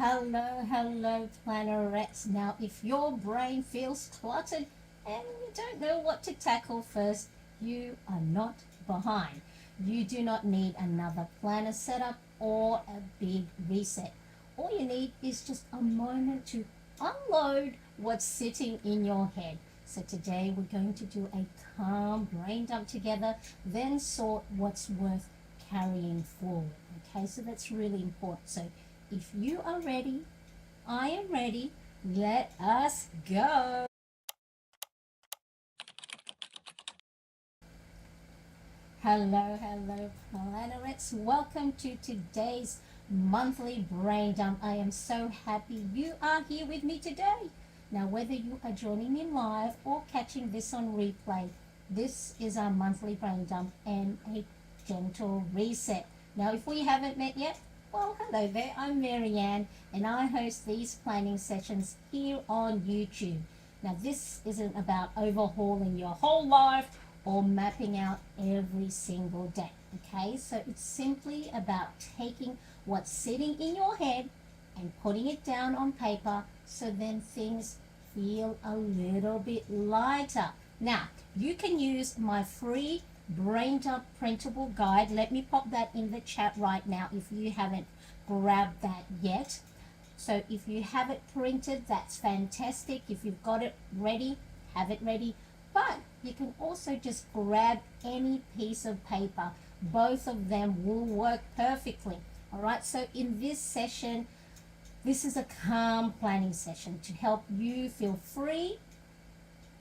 Hello, plannerets. Now, if your brain feels cluttered and you don't know what to tackle first, you are not behind. You do not need another planner setup or a big reset. All you need is just a moment to unload what's sitting in your head. So today we're going to do a calm brain dump together, then sort what's worth carrying forward. Okay, so that's really important. So if you are ready, I am ready. Let us go. Hello, plannerets. Welcome to today's monthly brain dump. I am so happy you are here with me today. Now, whether you are joining me live or catching this on replay, this is our monthly brain dump and a gentle reset. Now, if we haven't met yet, well, hello there. I'm Mariane, and I host these planning sessions here on YouTube. Now, this isn't about overhauling your whole life or mapping out every single day. Okay, so it's simply about taking what's sitting in your head and putting it down on paper so then things feel a little bit lighter. Now, you can use my free brain dump printable guide. Let me pop that in the chat right now if you haven't grabbed that yet. So if you have it printed, that's fantastic. If you've got it ready, have it ready. But you can also just grab any piece of paper. Both of them will work perfectly. All right, so in this session, this is a calm planning session to help you feel free,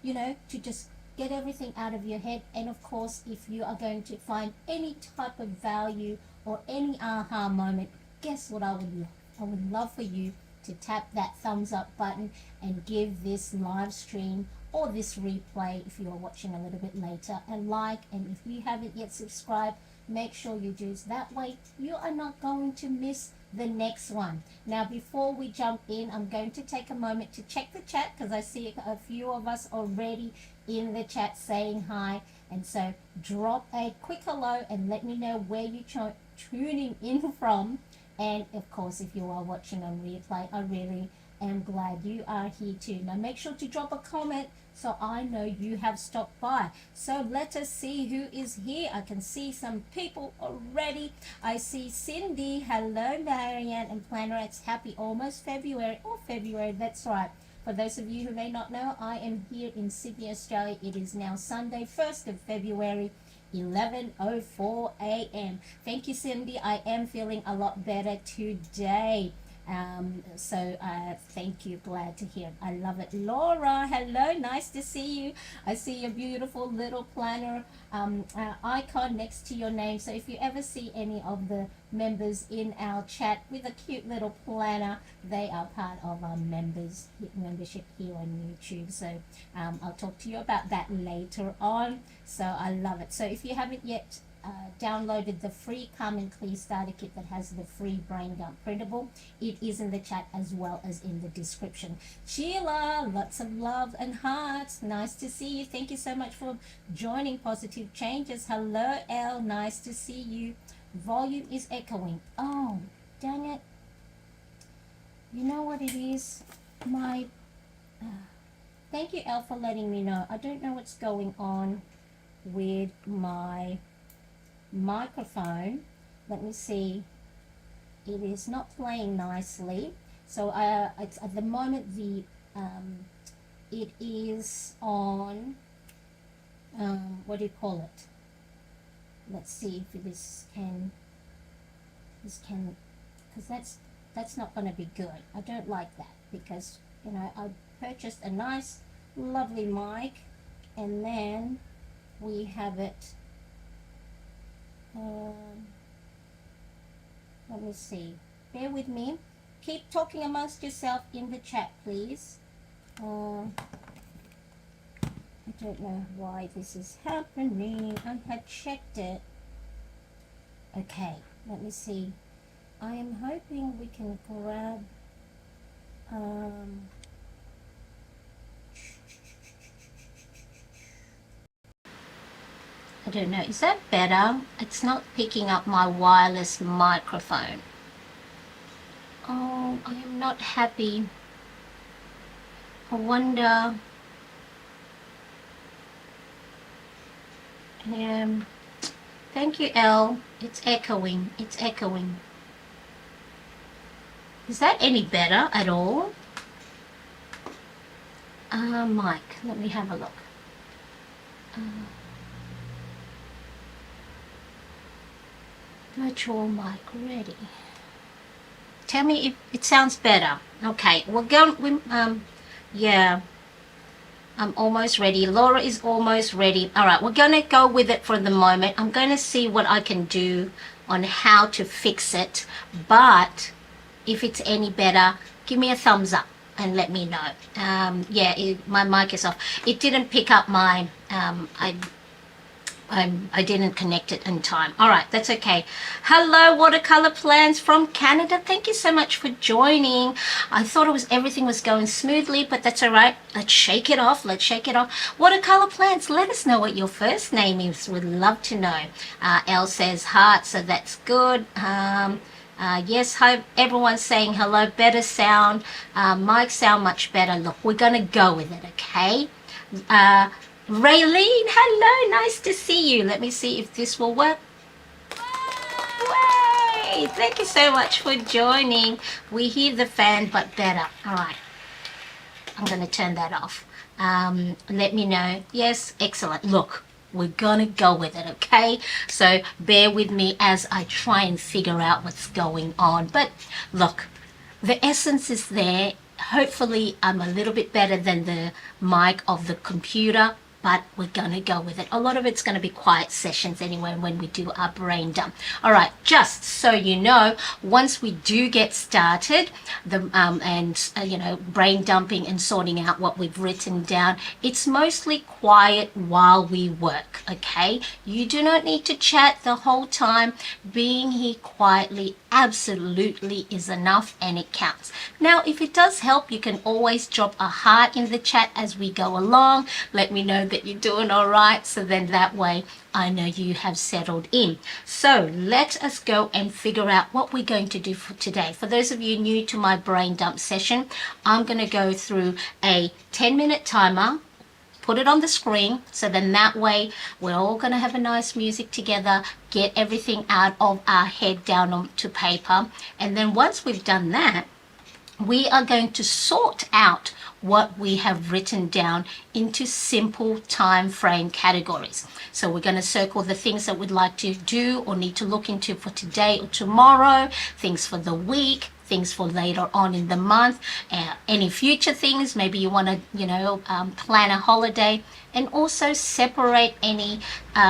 to just get everything out of your head. And of course, if you are going to find any type of value or any aha moment, guess what I would love? I would love for you to tap that thumbs up button and give this live stream or this replay, if you are watching a little bit later, a like. And if you haven't yet subscribed, make sure you do. So that way you are not going to miss the next one. Now, before we jump in, I'm going to take a moment to check the chat because I see a few of us already in the chat saying hi. And so drop a quick hello and let me know where you're tuning in from. And of course, if you are watching on replay, I really am glad you are here too. Now make sure to drop a comment so I know you have stopped by. So let us see who is here. I can see some people already. I see Cindy. Hello, Mariane and plannerets. Happy almost February. Oh, February, that's right. For those of you who may not know, I am here in Sydney, Australia. It is now Sunday, 1st of February, 11:04 a.m. Thank you, Cindy. I am feeling a lot better today. Thank you. Glad to hear. I love it. Laura, hello. Nice to see you. I see your beautiful little planner icon next to your name. So if you ever see any of the members in our chat with a cute little planner, they are part of our membership here on YouTube. So I'll talk to you about that later on. So I love it. So if you haven't yet downloaded the free Calm and Clear starter kit that has the free brain dump printable, it is in the chat as well as in the description. Sheila, lots of love and hearts. Nice to see you. Thank you so much for joining Positive Changes. Hello, Elle. Nice to see you. Volume is echoing. Oh, dang it. You know what it is? Thank you, Elle, for letting me know. I don't know what's going on with my microphone. Let me see. It is not playing nicely. So it's at the moment it is on what do you call it? Let's see if this can because that's not going to be good. I don't like that because I purchased a nice lovely mic and then we have it. Let me see. Bear with me. Keep talking amongst yourself in the chat, please. I don't know why this is happening. I had checked it. Okay, let me see. I am hoping we can grab I don't know, is that better? It's not picking up my wireless microphone. Oh, I am not happy. I wonder. Thank you, Elle. It's echoing. It's echoing. Is that any better at all? Mike, let me have a look. Virtual mic ready. Tell me if it sounds better. Okay, we're going. Yeah, I'm almost ready. Laura is almost ready. All right, we're gonna go with it for the moment. I'm gonna see what I can do on how to fix it. But if it's any better, give me a thumbs up and let me know. Yeah, my mic is off. It didn't pick up my. I didn't connect it in time. All right, that's okay. Hello, watercolor plants from Canada. Thank you so much for joining. I thought everything was going smoothly, but that's all right. Let's shake it off. Let's shake it off. Watercolor plants, let us know what your first name is. We'd love to know. Elle says heart, so that's good. Yes, hi, everyone's saying hello. Better sound. Mic sound much better. Look, we're going to go with it, okay? Raylene, hello, nice to see you. Let me see if this will work. Way! Thank you so much for joining. We hear the fan, but better. All right, I'm going to turn that off. Let me know. Yes, excellent. Look, we're going to go with it, okay? So bear with me as I try and figure out what's going on. But look, the essence is there. Hopefully, I'm a little bit better than the mic of the computer, but we're going to go with it. A lot of it's going to be quiet sessions anyway when we do our brain dump. All right, just so you know, once we do get started, brain dumping and sorting out what we've written down, it's mostly quiet while we work, okay? You do not need to chat the whole time. Being here quietly absolutely is enough, and it counts. Now, if it does help, you can always drop a heart in the chat as we go along. Let me know that you're doing all right, so then that way I know you have settled in. So let us go and figure out what we're going to do for today. For those of you new to my brain dump session, I'm going to go through a 10-minute timer, put it on the screen, so then that way we're all going to have a nice music together, get everything out of our head down onto paper. And then once we've done that, we are going to sort out what we have written down into simple time frame categories. So we're going to circle the things that we'd like to do or need to look into for today or tomorrow, things for the week, things for later on in the month, any future things. Maybe you want to, plan a holiday, and also separate any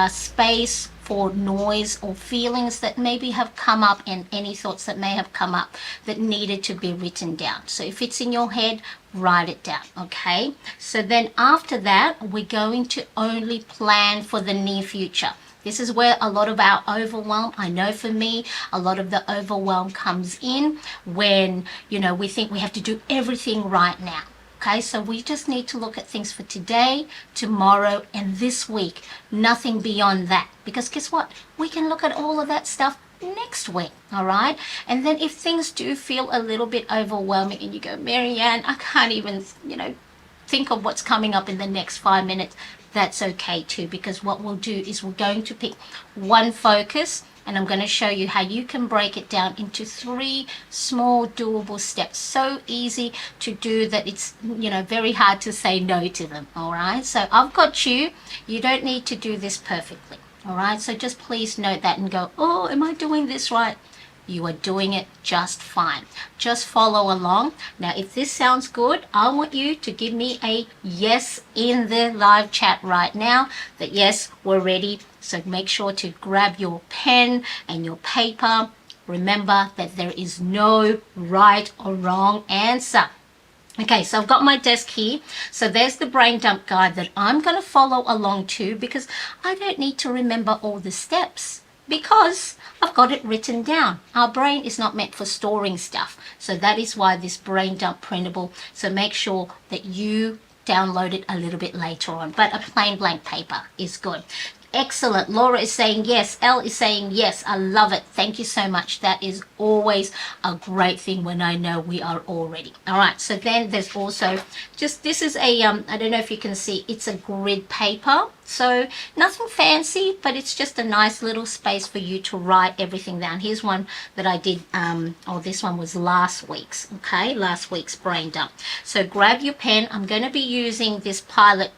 space for noise or feelings that maybe have come up, and any thoughts that may have come up that needed to be written down. So if it's in your head, write it down, okay? So then after that, we're going to only plan for the near future. This is where a lot of our overwhelm, I know for me, a lot of the overwhelm comes in when, we think we have to do everything right now. Okay, so we just need to look at things for today, tomorrow, and this week. Nothing beyond that. Because guess what? We can look at all of that stuff next week, all right? And then if things do feel a little bit overwhelming and you go, Marianne, I can't even, think of what's coming up in the next 5 minutes, that's okay too, because what we'll do is we're going to pick one focus, and I'm going to show you how you can break it down into 3 small doable steps. So easy to do that it's, very hard to say no to them, all right? So I've got you. You don't need to do this perfectly, all right? So just please note that and go, oh, am I doing this right? You are doing it just fine. Just follow along. Now, if this sounds good, I want you to give me a yes in the live chat right now, that yes, we're ready. So make sure to grab your pen and your paper. Remember that there is no right or wrong answer. Okay, so I've got my desk here. So there's the brain dump guide that I'm going to follow along to, because I don't need to remember all the steps, because I've got it written down. Our brain is not meant for storing stuff. So that is why this brain dump printable. So make sure that you download it a little bit later on, but a plain blank paper is good. Excellent. Laura is saying yes. Elle is saying yes. I love it. Thank you so much. That is always a great thing when I know we are all ready. All right. So then there's also just, this is a, I don't know if you can see, it's a grid paper. So nothing fancy, but it's just a nice little space for you to write everything down. Here's one that I did, this one was last week's, okay? Last week's brain dump. So grab your pen. I'm going to be using this Pilot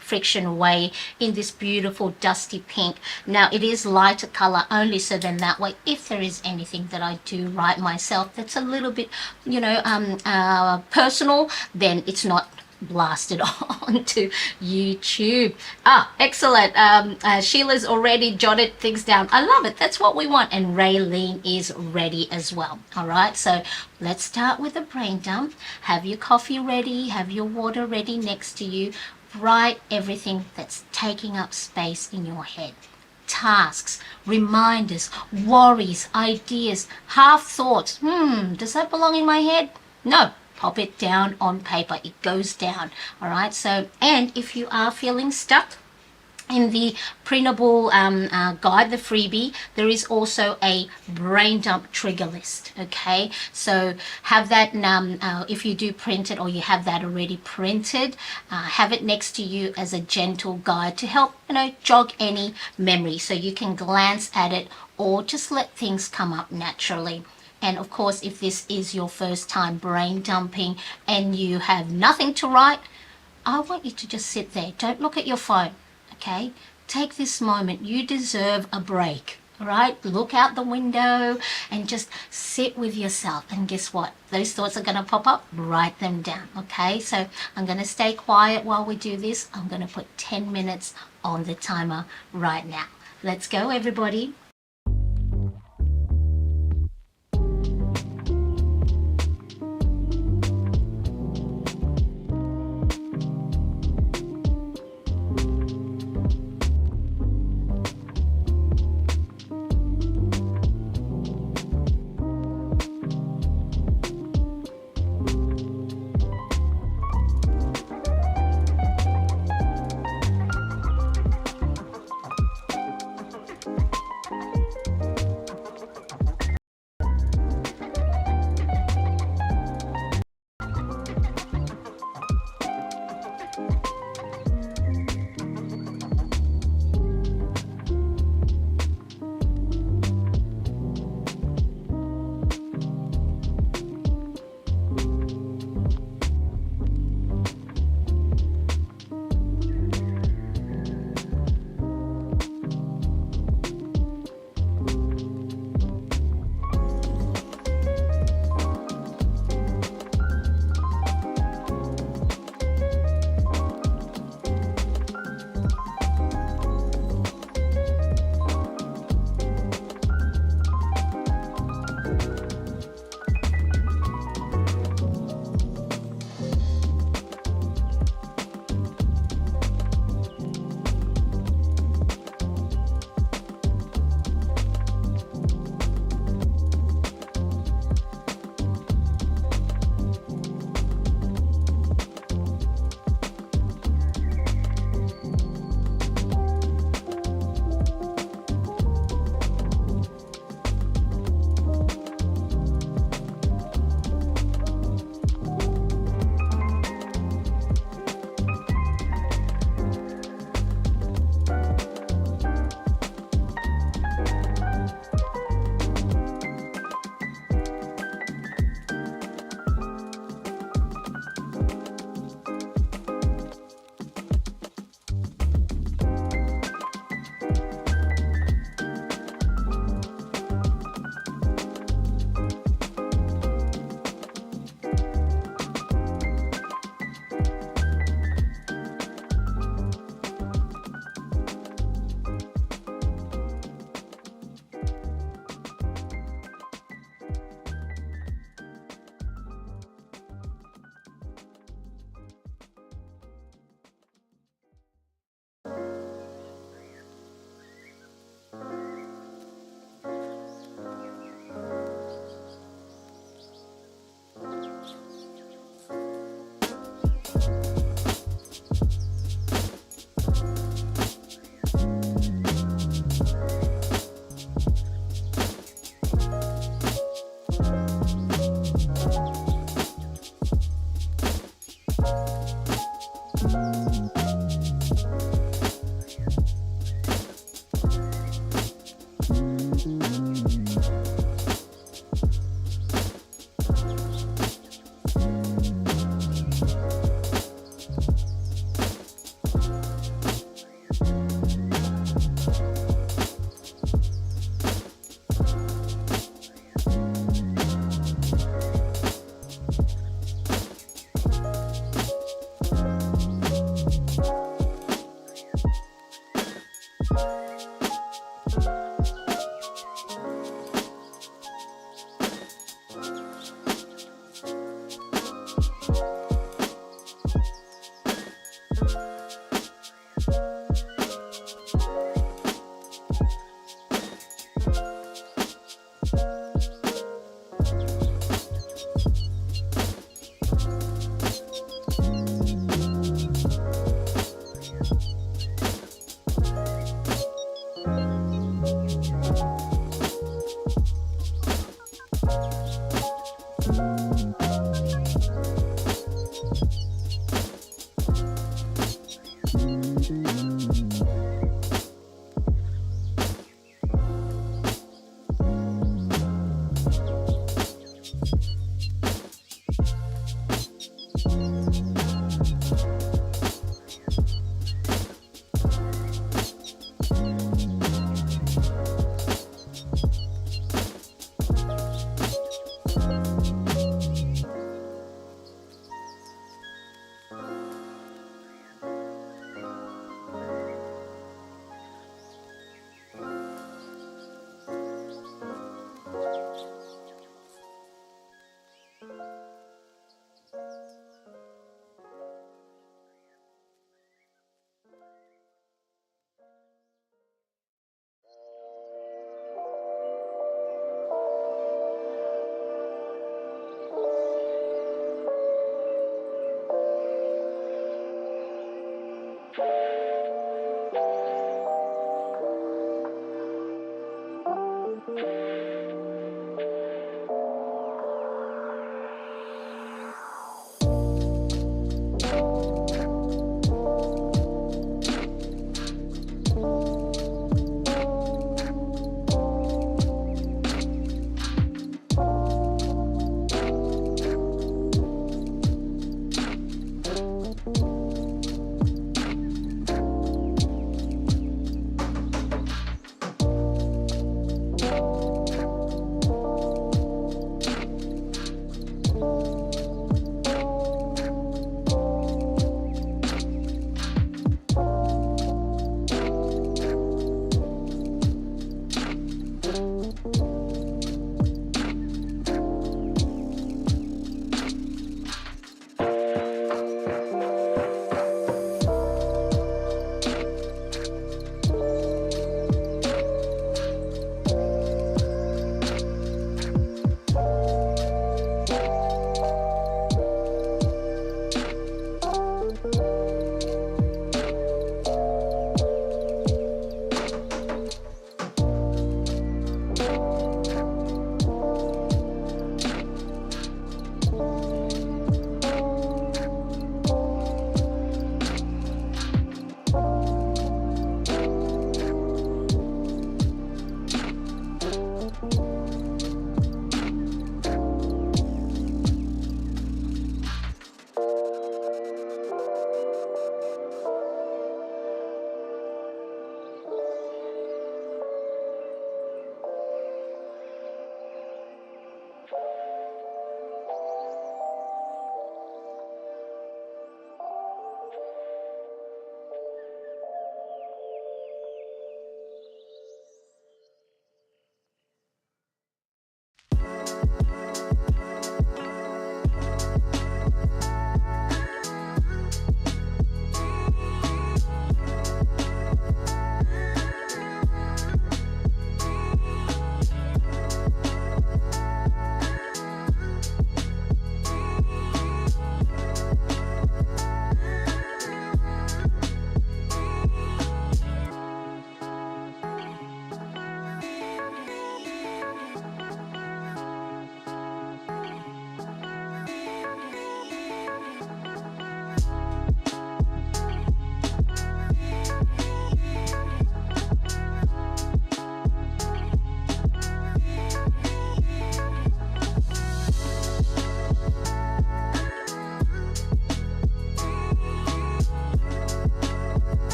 friction way in this beautiful dusty pink. Now it is lighter color only, so then that way if there is anything that I do write myself that's a little bit, you know, personal, then it's not blasted onto YouTube. Excellent. Sheila's already jotted things down. I love it. That's what we want. And Raylene is ready as well. All right, so let's start with a brain dump. Have your coffee ready, have your water ready next to you. Write everything that's taking up space in your head. Tasks, reminders, worries, ideas, half thoughts. Does that belong in my head? No. Pop it down on paper. It goes down. All right. So, and if you are feeling stuck in the printable guide, the freebie, there is also a brain dump trigger list. Okay, so have that if you do print it or you have that already printed, have it next to you as a gentle guide to help, you know, jog any memory, so you can glance at it or just let things come up naturally. And of course, if this is your first time brain dumping and you have nothing to write, I want you to just sit there. Don't look at your phone, okay? Take this moment. You deserve a break, all right? Look out the window and just sit with yourself. And guess what? Those thoughts are going to pop up. Write them down, okay? So I'm going to stay quiet while we do this. I'm going to put 10 minutes on the timer right now. Let's go, everybody.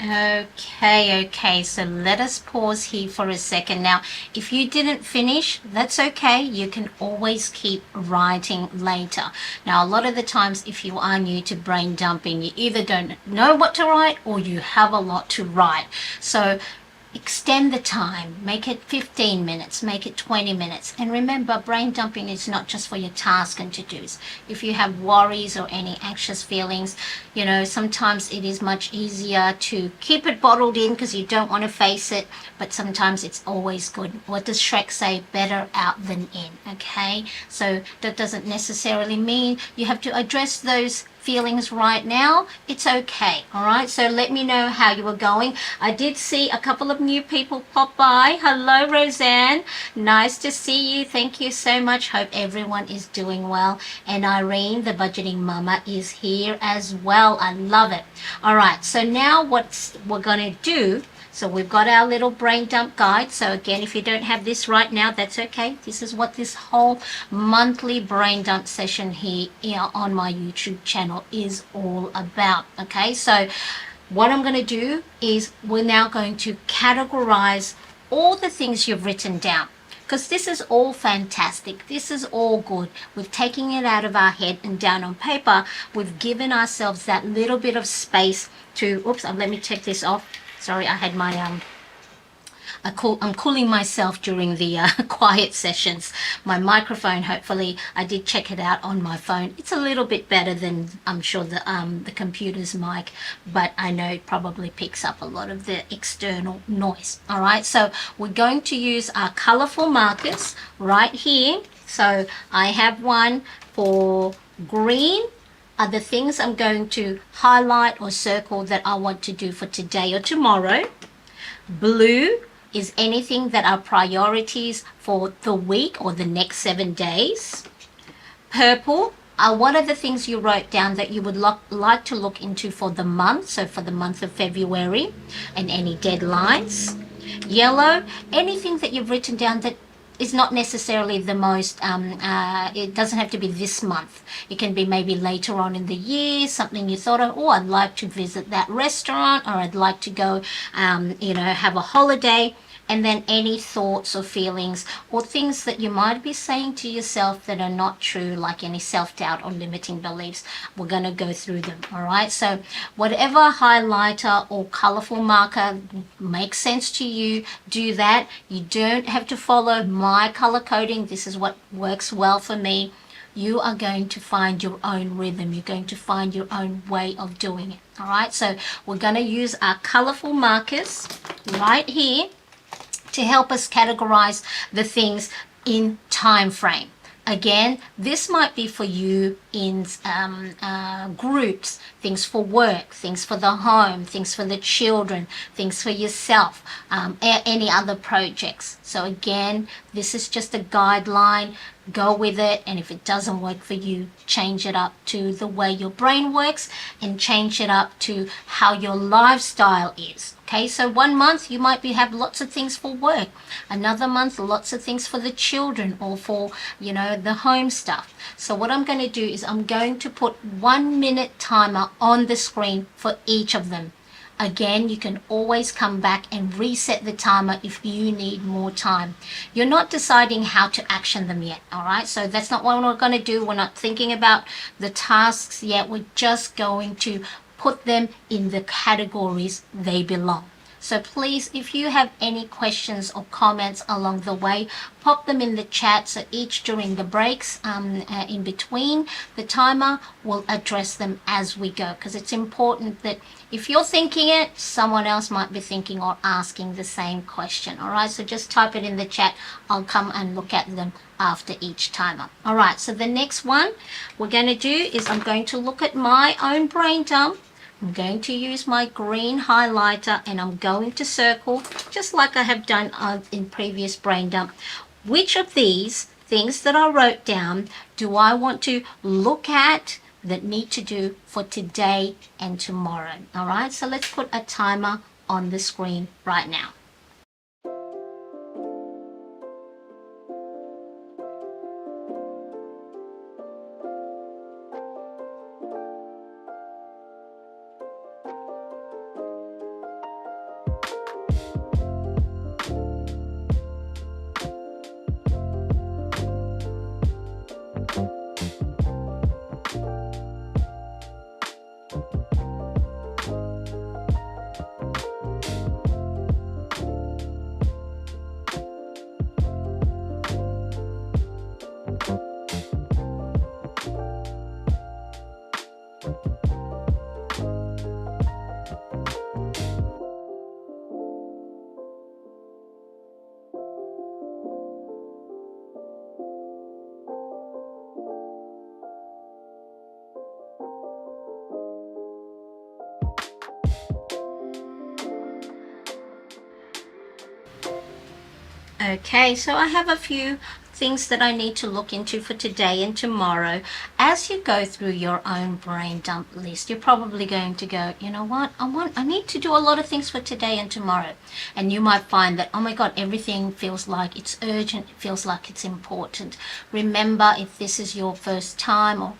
Okay, so let us pause here for a second. Now, if you didn't finish, that's okay. You can always keep writing later. Now, a lot of the times, if you are new to brain dumping, you either don't know what to write or you have a lot to write. So extend the time, make it 15 minutes, make it 20 minutes. And remember, brain dumping is not just for your task and to-dos. If you have worries or any anxious feelings, you know, sometimes it is much easier to keep it bottled in because you don't want to face it, but sometimes it's always good. What does Shrek say? Better out than in, okay? So that doesn't necessarily mean you have to address those feelings right now. It's okay. All right, so let me know how you are going. I did see a couple of new people pop by. Hello, Roseanne, nice to see you. Thank you so much. Hope everyone is doing well. And Irene, the budgeting mama, is here as well. I love it. All right, so now what we're gonna do, so we've got our little brain dump guide. So again, if you don't have this right now, that's okay. This is what this whole monthly brain dump session here on my YouTube channel is all about. Okay, so what I'm going to do is we're now going to categorize all the things you've written down, because this is all fantastic. This is all good. We've taken it out of our head and down on paper. We've given ourselves that little bit of space to, oops, let me take this off. Sorry, I had my I'm cooling myself during the quiet sessions. My microphone, hopefully, I did check it out on my phone. It's a little bit better than I'm sure the computer's mic, but I know it probably picks up a lot of the external noise. All right, so we're going to use our colorful markers right here. So I have one for green. Are the things I'm going to highlight or circle that I want to do for today or tomorrow. Blue is anything that are priorities for the week or the next 7 days. Purple are what are the things you wrote down that you would like to look into for the month, so for the month of February, and any deadlines. Yellow, anything that you've written down that is not necessarily the most, it doesn't have to be this month. It can be maybe later on in the year, something you thought of, oh, I'd like to visit that restaurant, or I'd like to go, have a holiday. And then any thoughts or feelings or things that you might be saying to yourself that are not true, like any self-doubt or limiting beliefs. We're going to go through them, all right? So whatever highlighter or colorful marker makes sense to you, do that. You don't have to follow my color coding. This is what works well for me. You are going to find your own rhythm. You're going to find your own way of doing it, all right? So we're going to use our colorful markers right here to help us categorize the things in time frame. Again, this might be for you in groups, things for work, things for the home, things for the children, things for yourself, any other projects. So again, this is just a guideline. Go with it, and if it doesn't work for you, change it up to the way your brain works and change it up to how your lifestyle is. Okay, so 1 month you might have lots of things for work, another month lots of things for the children or for the home stuff. So what I'm going to do is I'm going to put 1 minute timer on the screen for each of them. Again, you can always come back and reset the timer if you need more time. You're not deciding how to action them yet, all right? So that's not what we're going to do. We're not thinking about the tasks yet. We're just going to put them in the categories they belong. So please, if you have any questions or comments along the way, pop them in the chat. So each during the breaks, in between the timer, we'll address them as we go, because it's important that if you're thinking it, someone else might be thinking or asking the same question. All right, so just type it in the chat. I'll come and look at them after each timer. All right, so the next one we're going to do is I'm going to look at my own brain dump. I'm going to use my green highlighter and I'm going to circle, just like I have done in previous brain dump, which of these things that I wrote down do I want to look at that need to do for today and tomorrow. All right, so let's put a timer on the screen right now. Okay, so I have a few things that I need to look into for today and tomorrow. As you go through your own brain dump list, you're probably going to go, you know what, I need to do a lot of things for today and tomorrow. And you might find that, oh my God, everything feels like it's urgent, it feels like it's important. Remember, if this is your first time or,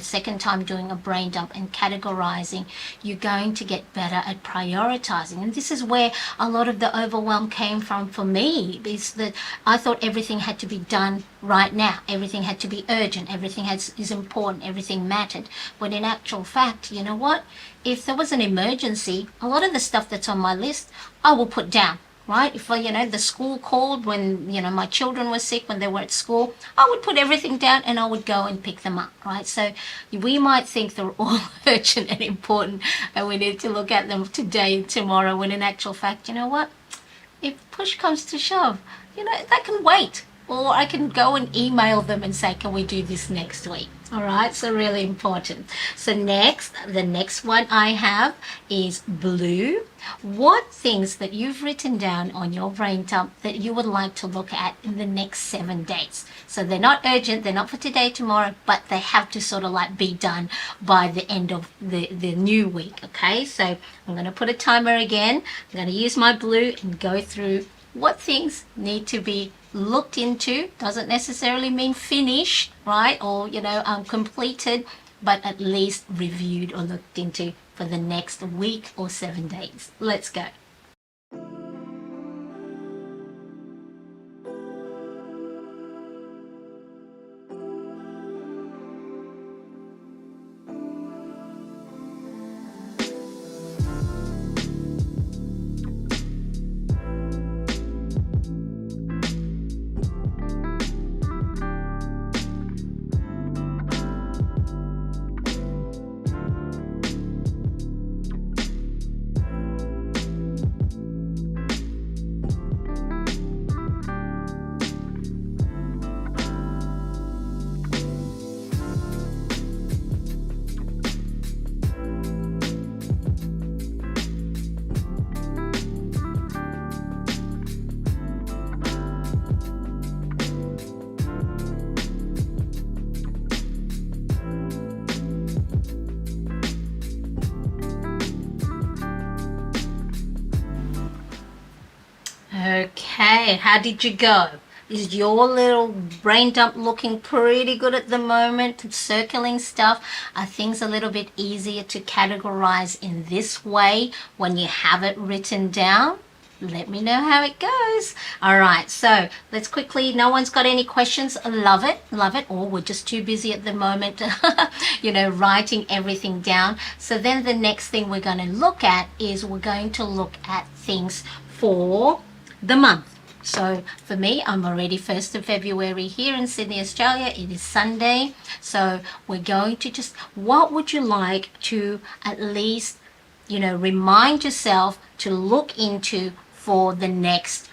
second time doing a brain dump and categorizing, you're going to get better at prioritizing. And this is where a lot of the overwhelm came from for me, is that I thought everything had to be done right now. Everything had to be urgent. Everything is important. Everything mattered. But in actual fact, you know what? If there was an emergency, a lot of the stuff that's on my list, I will put down, right? If the school called when, my children were sick, when they were at school, I would put everything down and I would go and pick them up, right? So we might think they're all urgent and important and we need to look at them today and tomorrow, when in actual fact, you know what? If push comes to shove, that can wait. Or I can go and email them and say, can we do this next week? All right, so really important. So the next one I have is blue. What things that you've written down on your brain dump that you would like to look at in the next 7 days? So they're not urgent, they're not for today, tomorrow, but they have to sort of like be done by the end of the new week, okay? So I'm going to put a timer again. I'm going to use my blue and go through what things need to be looked into. Doesn't necessarily mean finished, right? Or, completed, but at least reviewed or looked into for the next week or 7 days. Let's go. Okay, how did you go? Is your little brain dump looking pretty good at the moment? Circling stuff. Are things a little bit easier to categorize in this way when you have it written down? Let me know how it goes. All right, so let's quickly, no one's got any questions? Love it, or we're just too busy at the moment, writing everything down. So then the next thing we're going to look at is we're going to look at things for the month. So for me, I'm already 1st of February here in Sydney, Australia. It is Sunday. So we're going to just, what would you like to at least, remind yourself to look into for the next,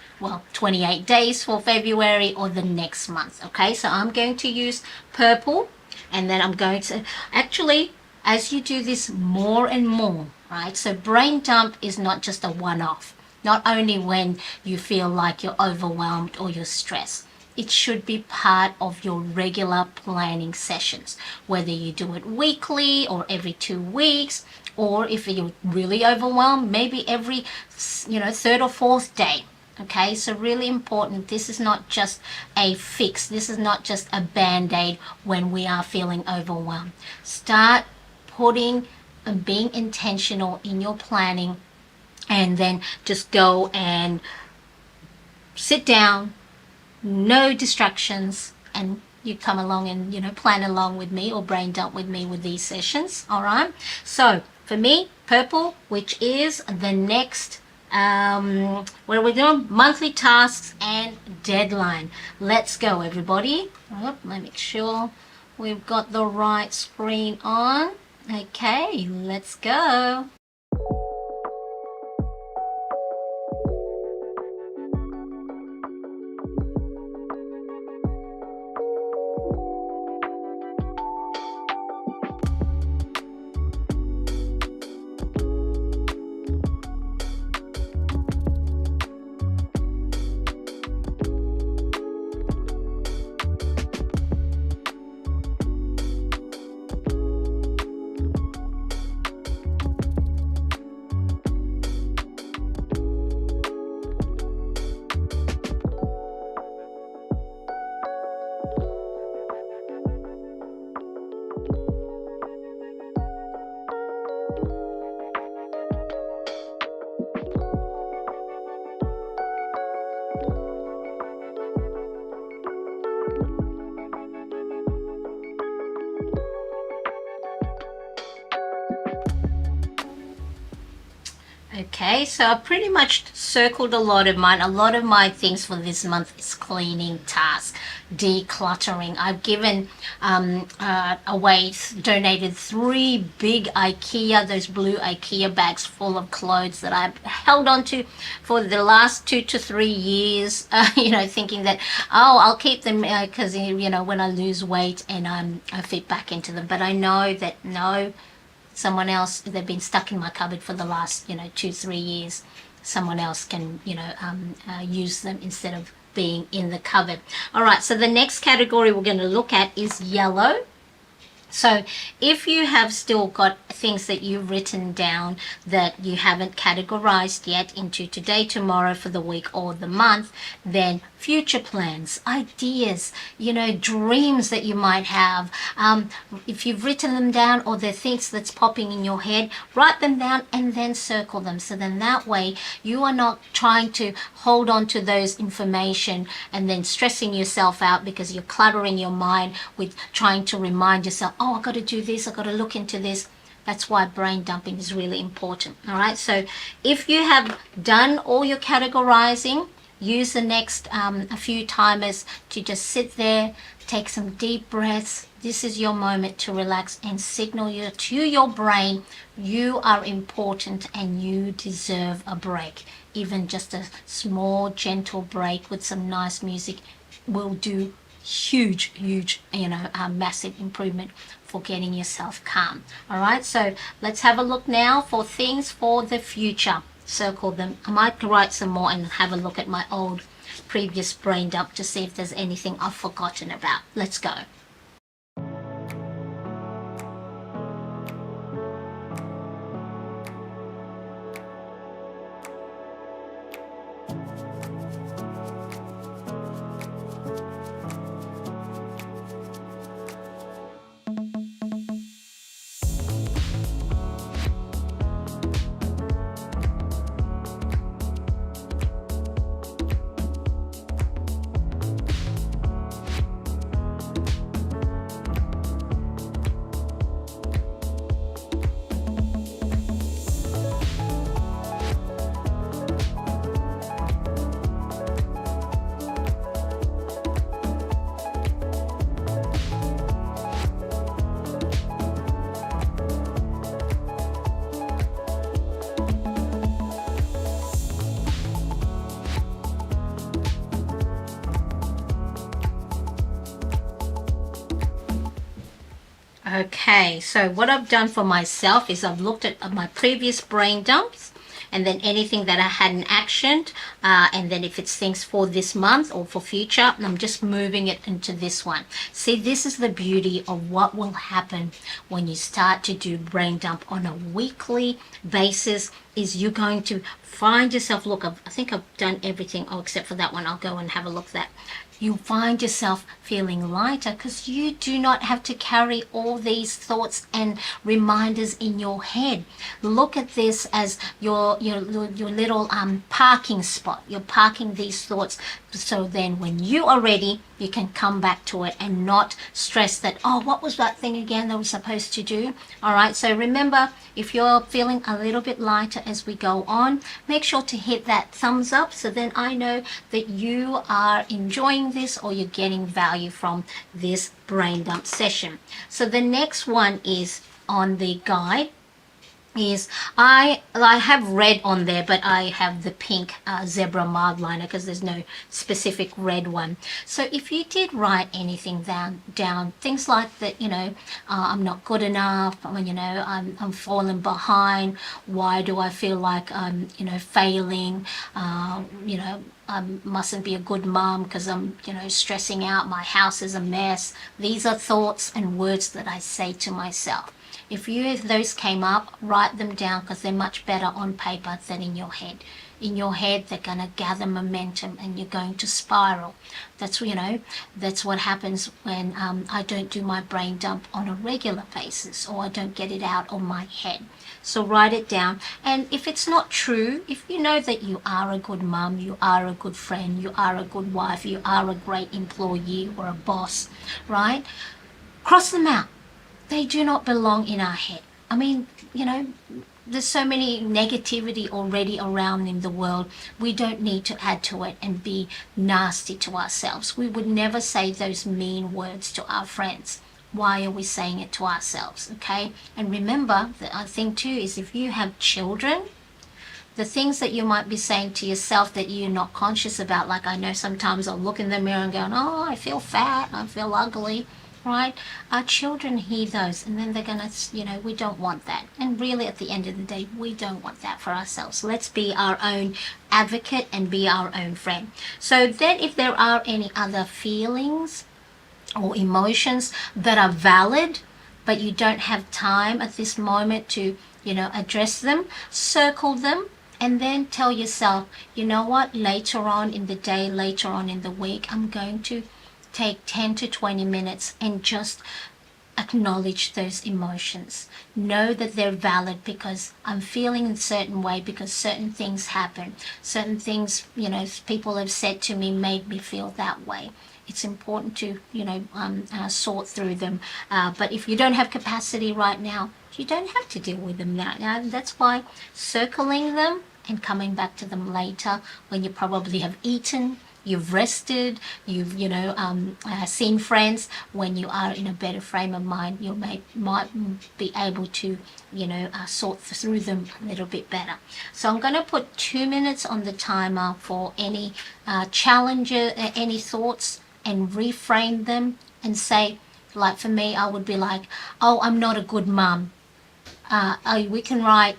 28 days for February or the next month. Okay, so I'm going to use purple, and then I'm going to, actually, as you do this more and more, right? So brain dump is not just a one-off. Not only when you feel like you're overwhelmed or you're stressed. It should be part of your regular planning sessions, whether you do it weekly or every 2 weeks, or if you're really overwhelmed, maybe every, 3rd or 4th day. Okay, so really important. This is not just a fix. This is not just a band-aid when we are feeling overwhelmed. Start putting and being intentional in your planning, and then just go and sit down, no distractions, and you come along and, plan along with me or brain dump with me with these sessions, all right? So for me, purple, which is the next, what are we doing? Monthly tasks and deadline. Let's go, everybody. Let me make sure we've got the right screen on. Okay, let's go. Okay, so I pretty much circled a lot of mine. A lot of my things for this month is cleaning tasks, decluttering. I've given away, donated 3 big IKEA, those blue IKEA bags full of clothes that I've held on to for the last 2 to 3 years, thinking that, oh, I'll keep them because, when I lose weight and I fit back into them. But I know that no, someone else, they've been stuck in my cupboard for the last 2 3 years, someone else can use them instead of being in the cupboard. All right, so the next category we're going to look at is yellow. So if you have still got things that you've written down that you haven't categorized yet into today, tomorrow, for the week or the month, then future plans, ideas, dreams that you might have. If you've written them down or they're things that's popping in your head, write them down and then circle them. So then that way you are not trying to hold on to those information and then stressing yourself out because you're cluttering your mind with trying to remind yourself, oh, I've got to do this, I've got to look into this. That's why brain dumping is really important. All right, so if you have done all your categorizing, use the next a few timers to just sit there, take some deep breaths. This is your moment to relax and signal to your brain you are important and you deserve a break. Even just a small, gentle break with some nice music will do huge, massive improvement for getting yourself calm. All right, so let's have a look now for things for the future. Circle them. I might write some more and have a look at my old previous brain dump to see if there's anything I've forgotten about. Let's go. Okay, so what I've done for myself is I've looked at my previous brain dumps and then anything that I hadn't actioned, and then if it's things for this month or for future, I'm just moving it into this one. See, this is the beauty of what will happen when you start to do brain dump on a weekly basis, is you're going to find yourself, look, I think I've done everything, oh, except for that one. I'll go and have a look at that. You find yourself feeling lighter because you do not have to carry all these thoughts and reminders in your head. Look at this as your little parking spot. You're parking these thoughts, so then when you are ready, you can come back to it and not stress that, oh, what was that thing again that we're supposed to do? All right, so remember, if you're feeling a little bit lighter as we go on, make sure to hit that thumbs up so then I know that you are enjoying this or you're getting value from this brain dump session. So the next one is on the guide is I have red on there, but I have the pink zebra mild liner because there's no specific red one. So if you did write anything down things like that, I'm not good enough, I'm falling behind, why do I feel like I'm failing, I mustn't be a good mom because I'm stressing out, my house is a mess. These are thoughts and words that I say to myself. If those came up, write them down because they're much better on paper than in your head. In your head, they're going to gather momentum and you're going to spiral. That's what happens when I don't do my brain dump on a regular basis, or I don't get it out of my head. So write it down. And if it's not true, if you know that you are a good mom, you are a good friend, you are a good wife, you are a great employee or a boss, right? Cross them out. They do not belong in our head. I mean, there's so many negativity already around in the world. We don't need to add to it and be nasty to ourselves. We would never say those mean words to our friends. Why are we saying it to ourselves? Okay. And remember, the other thing too is, if you have children, the things that you might be saying to yourself that you're not conscious about, like I know sometimes I'll look in the mirror and go, oh, I feel fat, I feel ugly, right? Our children hear those, and then they're going to, we don't want that. And really, at the end of the day, we don't want that for ourselves. Let's be our own advocate and be our own friend. So then if there are any other feelings or emotions that are valid, but you don't have time at this moment to, address them, circle them, and then tell yourself, you know what, later on in the day, later on in the week, I'm going to take 10 to 20 minutes and just acknowledge those emotions. Know that they're valid, because I'm feeling in a certain way because certain things happen. Certain things, people have said to me made me feel that way. It's important to, sort through them. But if you don't have capacity right now, you don't have to deal with them now. That's why circling them and coming back to them later, when you probably have eaten, you've rested, you've seen friends, when you are in a better frame of mind, you might be able to sort through them a little bit better. So I'm going to put 2 minutes on the timer for any challenges, any thoughts, and reframe them and say, like for me, I would be like, oh, I'm not a good mum. We can write,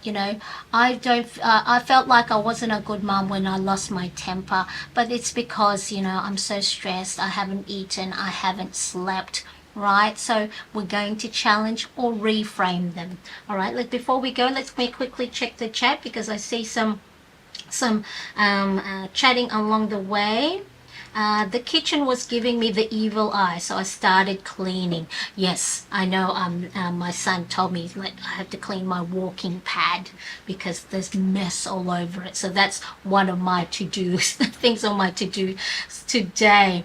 I felt like I wasn't a good mom when I lost my temper, but it's because, I'm so stressed, I haven't eaten, I haven't slept, right? So we're going to challenge or reframe them. All right, before we go, let's quickly check the chat, because I see some chatting along the way. The kitchen was giving me the evil eye, so I started cleaning. Yes, I know. My son told me, like, I have to clean my walking pad because there's mess all over it. So that's one of my to-dos, things on my to-do today.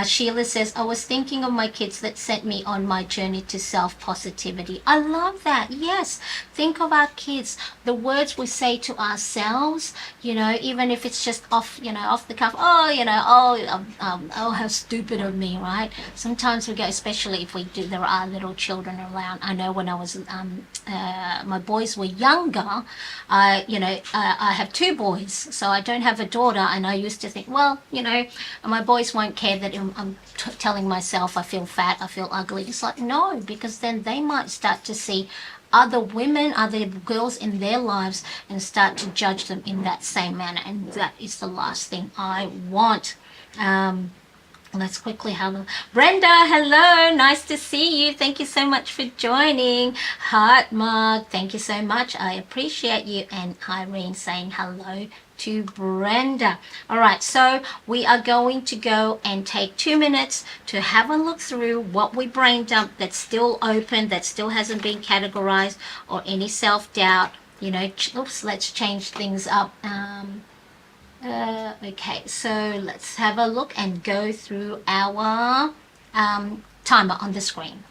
Sheila says, I was thinking of my kids that sent me on my journey to self-positivity. I love that. Yes, think of our kids. The words we say to ourselves, even if it's just off the cuff, oh, how stupid of me, right? Sometimes we go, especially if there are little children around. I know when I was, my boys were younger, I have 2 boys, so I don't have a daughter, and I used to think, well, my boys won't care that I'm telling myself I feel fat, I feel ugly. It's like, no, because then they might start to see other women, other girls in their lives, and start to judge them in that same manner, and that is the last thing I want. Let's quickly have a Brenda. Hello, nice to see you. Thank you so much for joining. Heart mug, thank you so much. I appreciate you. And Irene saying hello to Brenda. All right, so we are going to go and take 2 minutes to have a look through what we brain dumped that's still open, that still hasn't been categorized, or any self-doubt. Oops, let's change things up. Okay, so let's have a look and go through our timer on the screen.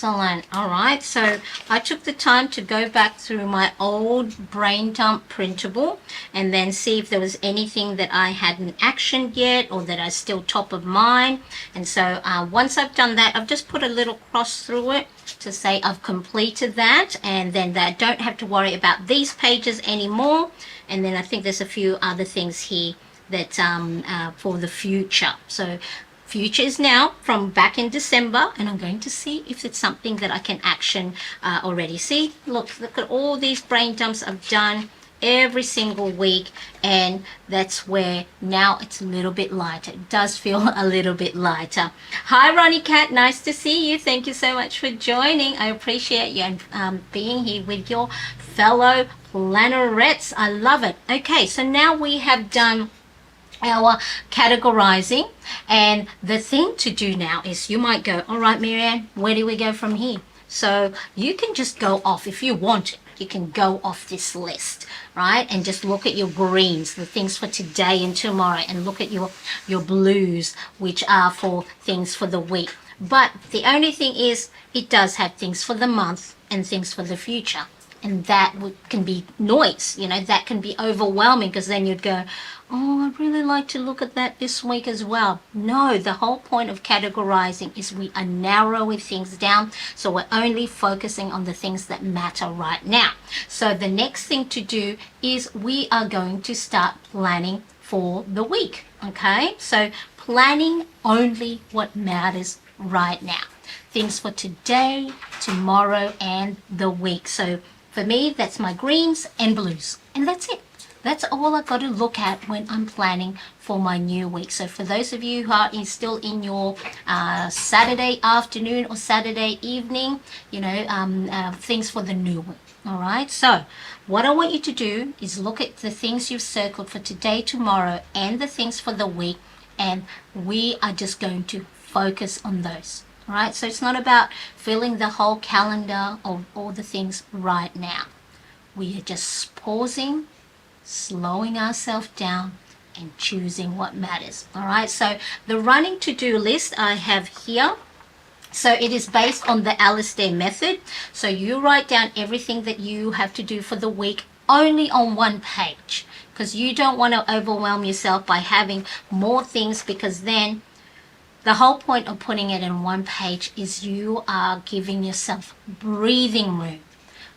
Excellent. All right. So I took the time to go back through my old brain dump printable and then see if there was anything that I hadn't actioned yet or that are still top of mind. And so once I've done that, I've just put a little cross through it to say I've completed that, and then I don't have to worry about these pages anymore. And then I think there's a few other things here that for the future. So future is now from back in December, and I'm going to see if it's something that I can action already. See, look at all these brain dumps I've done every single week, and that's where now it's a little bit lighter. It does feel a little bit lighter. Hi Ronnie Cat, nice to see you. Thank you so much for joining. I appreciate you and being here with your fellow plannerettes. I love it. Okay, so now we have done our categorizing, and the thing to do now is you might go, all right Marianne, where do we go from here? So you can just go off if you want it. You can go off this list, right, and just look at your greens, the things for today and tomorrow, and look at your blues, which are for things for the week. But the only thing is it does have things for the month and things for the future, and that can be noise, you know, that can be overwhelming, because then you'd go, oh, I'd really like to look at that this week as well. No, the whole point of categorizing is we are narrowing things down, so we're only focusing on the things that matter right now. So the next thing to do is we are going to start planning for the week, okay? So planning only what matters right now. Things for today, tomorrow, and the week. So for me, that's my greens and blues, and that's it. That's all I've got to look at when I'm planning for my new week. So for those of you who are still in your Saturday afternoon or Saturday evening, you know, things for the new week. All right. So what I want you to do is look at the things you've circled for today, tomorrow, and the things for the week, and we are just going to focus on those. All right. So it's not about filling the whole calendar of all the things right now. We are just pausing, slowing ourselves down, and choosing what matters. All right, so the running to-do list I have here, so it is based on the Alistair method. So you write down everything that you have to do for the week only on one page, because you don't want to overwhelm yourself by having more things, because then the whole point of putting it in one page is you are giving yourself breathing room,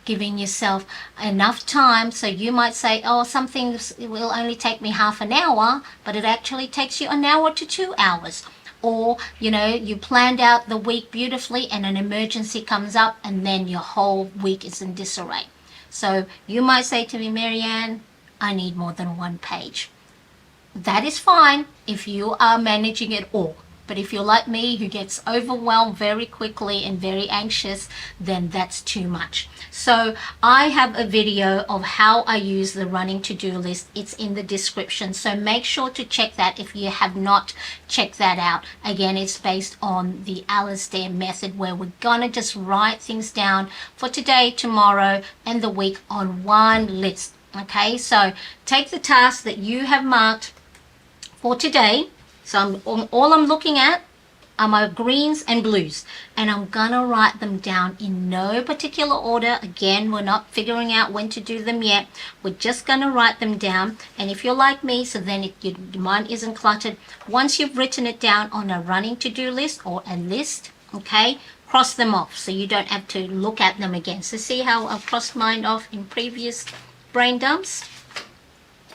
giving yourself enough time. So you might say, oh, something will only take me half an hour, but it actually takes you an hour to 2 hours. Or, you know, you planned out the week beautifully and an emergency comes up, and then your whole week is in disarray. So you might say to me, Marianne, I need more than one page. That is fine if you are managing it all. But if you're like me, who gets overwhelmed very quickly and very anxious, then that's too much. So I have a video of how I use the running to-do list. It's in the description. So make sure to check that if you have not checked that out. Again, it's based on the Alistair method, where we're going to just write things down for today, tomorrow, and the week on one list. Okay, so take the task that you have marked for today. So all I'm looking at are my greens and blues, and I'm gonna write them down in no particular order. Again, we're not figuring out when to do them yet. We're just gonna write them down. And if you're like me, so then your mind isn't cluttered, once you've written it down on a running to-do list or a list, okay, cross them off so you don't have to look at them again. So see how I've crossed mine off in previous brain dumps?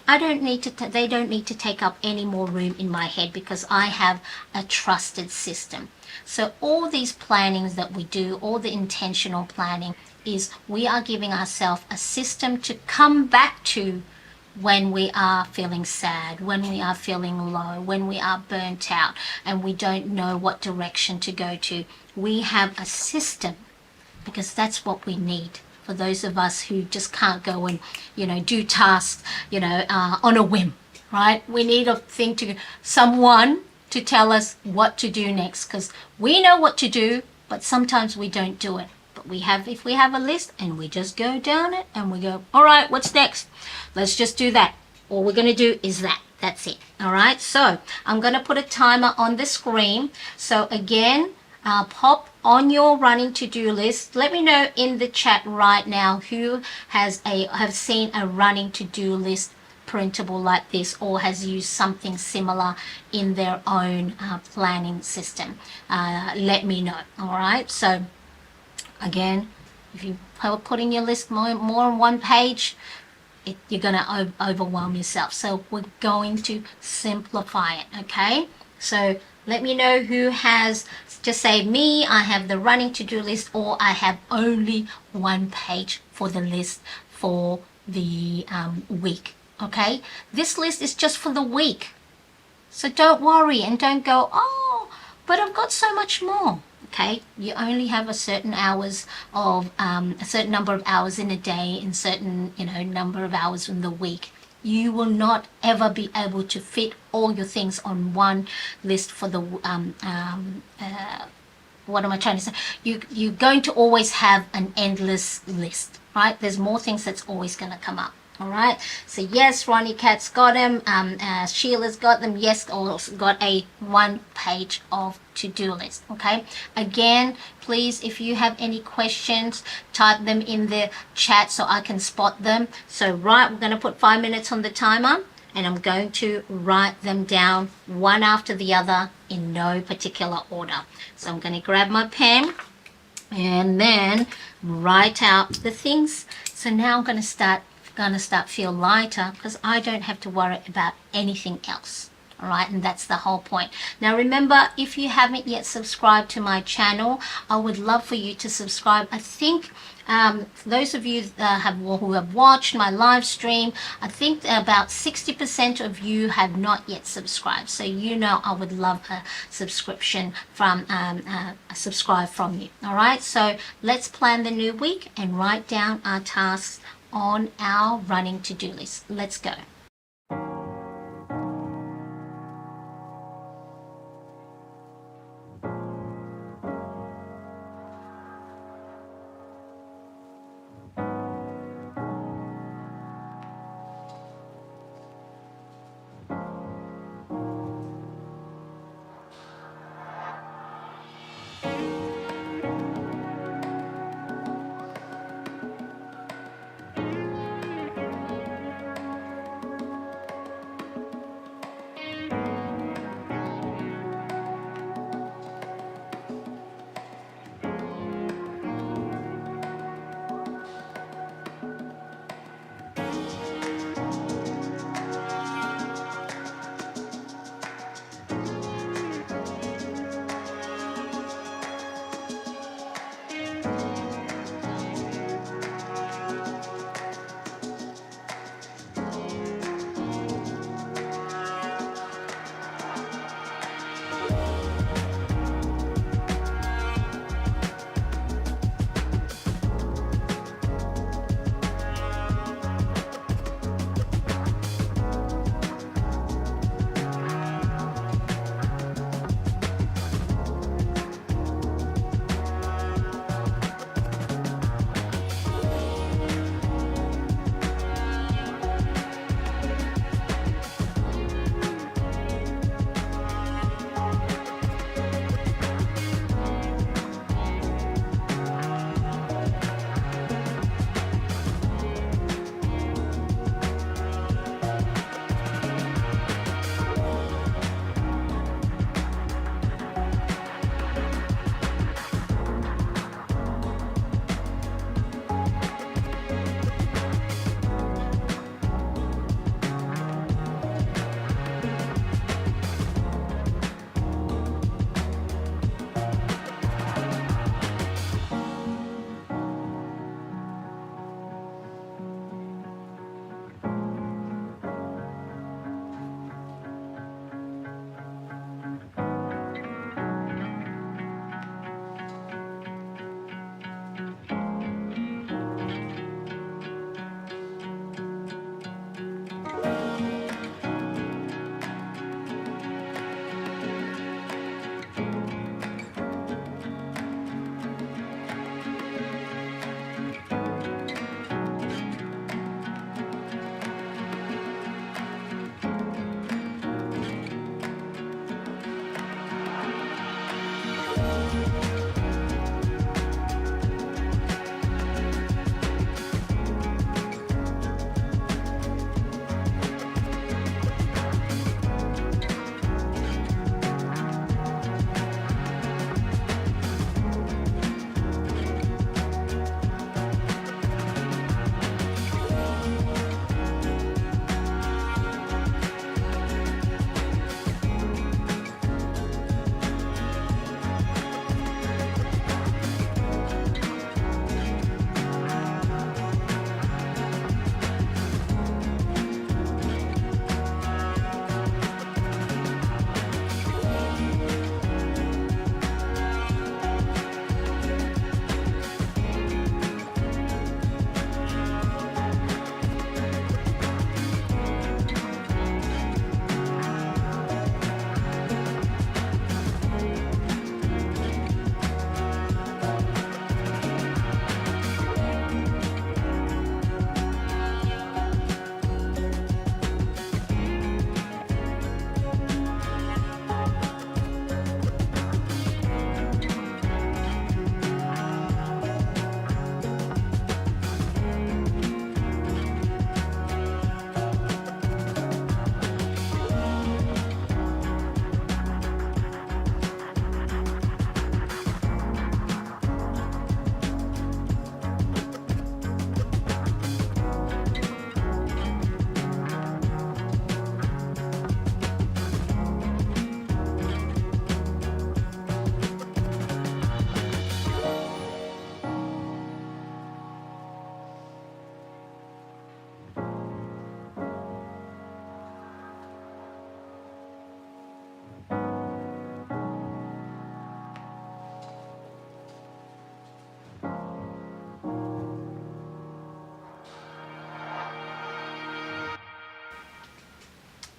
They don't need to take up any more room in my head, because I have a trusted system. So all these plannings that we do, all the intentional planning, is we are giving ourselves a system to come back to when we are feeling sad, when we are feeling low, when we are burnt out and we don't know what direction to go to. We have a system, because that's what we need. For those of us who just can't go and, you know, do tasks, you know, on a whim, right? We need someone to tell us what to do next, because we know what to do, but sometimes we don't do it. But if we have a list and we just go down it and we go, all right, what's next? Let's just do that. All we're going to do is that. That's it. All right. So I'm going to put a timer on the screen. So again, pop on your running to-do list. Let me know in the chat right now who have seen a running to-do list printable like this, or has used something similar in their own planning system. Let me know. All right, so again, if you put in your list more on one page, you're going to overwhelm yourself. So we're going to simplify it. Okay, so let me know who has, just say me, I have the running to-do list, or I have only one page for the list for the week. Okay, this list is just for the week, so don't worry and don't go, oh, but I've got so much more. Okay, you only have a certain hours of a certain number of hours in a day, and certain number of hours in the week. You will not ever be able to fit all your things on one list for the what am I trying to say? You're going to always have an endless list, right? There's more things that's always going to come up. All right, so yes, Ronnie Cat's got them, Sheila's got them, yes, also got a one page of to-do list. Okay, again, please, if you have any questions, type them in the chat so I can spot them. So right, we're going to put 5 minutes on the timer, and I'm going to write them down one after the other in no particular order. So I'm going to grab my pen and then write out the things. So now I'm going to start feel lighter, because I don't have to worry about anything else. All right, and that's the whole point. Now remember, if you haven't yet subscribed to my channel, I would love for you to subscribe. I think those of you who have watched my live stream, I think about 60% of you have not yet subscribed. So I would love a subscription from subscribe from you. All right, so let's plan the new week and write down our tasks on our running to-do list. Let's go.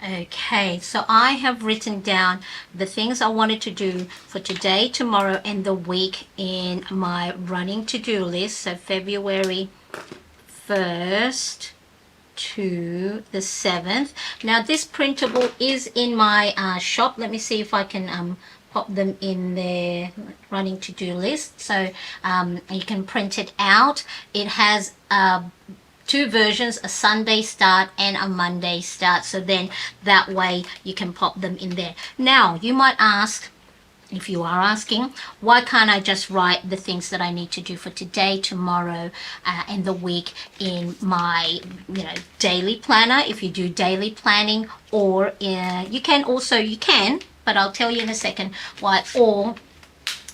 Okay, so I have written down the things I wanted to do for today, tomorrow, and the week in my running to-do list. So February 1st to the 7th. Now this printable is in my shop. Let me see if I can pop them in their running to-do list. So you can print it out. It has two versions, a Sunday start and a Monday start, so then that way you can pop them in there. Now you might ask, if you are asking, why can't I just write the things that I need to do for today, tomorrow, and the week in my daily planner, if you do daily planning, or you can, but I'll tell you in a second why. Or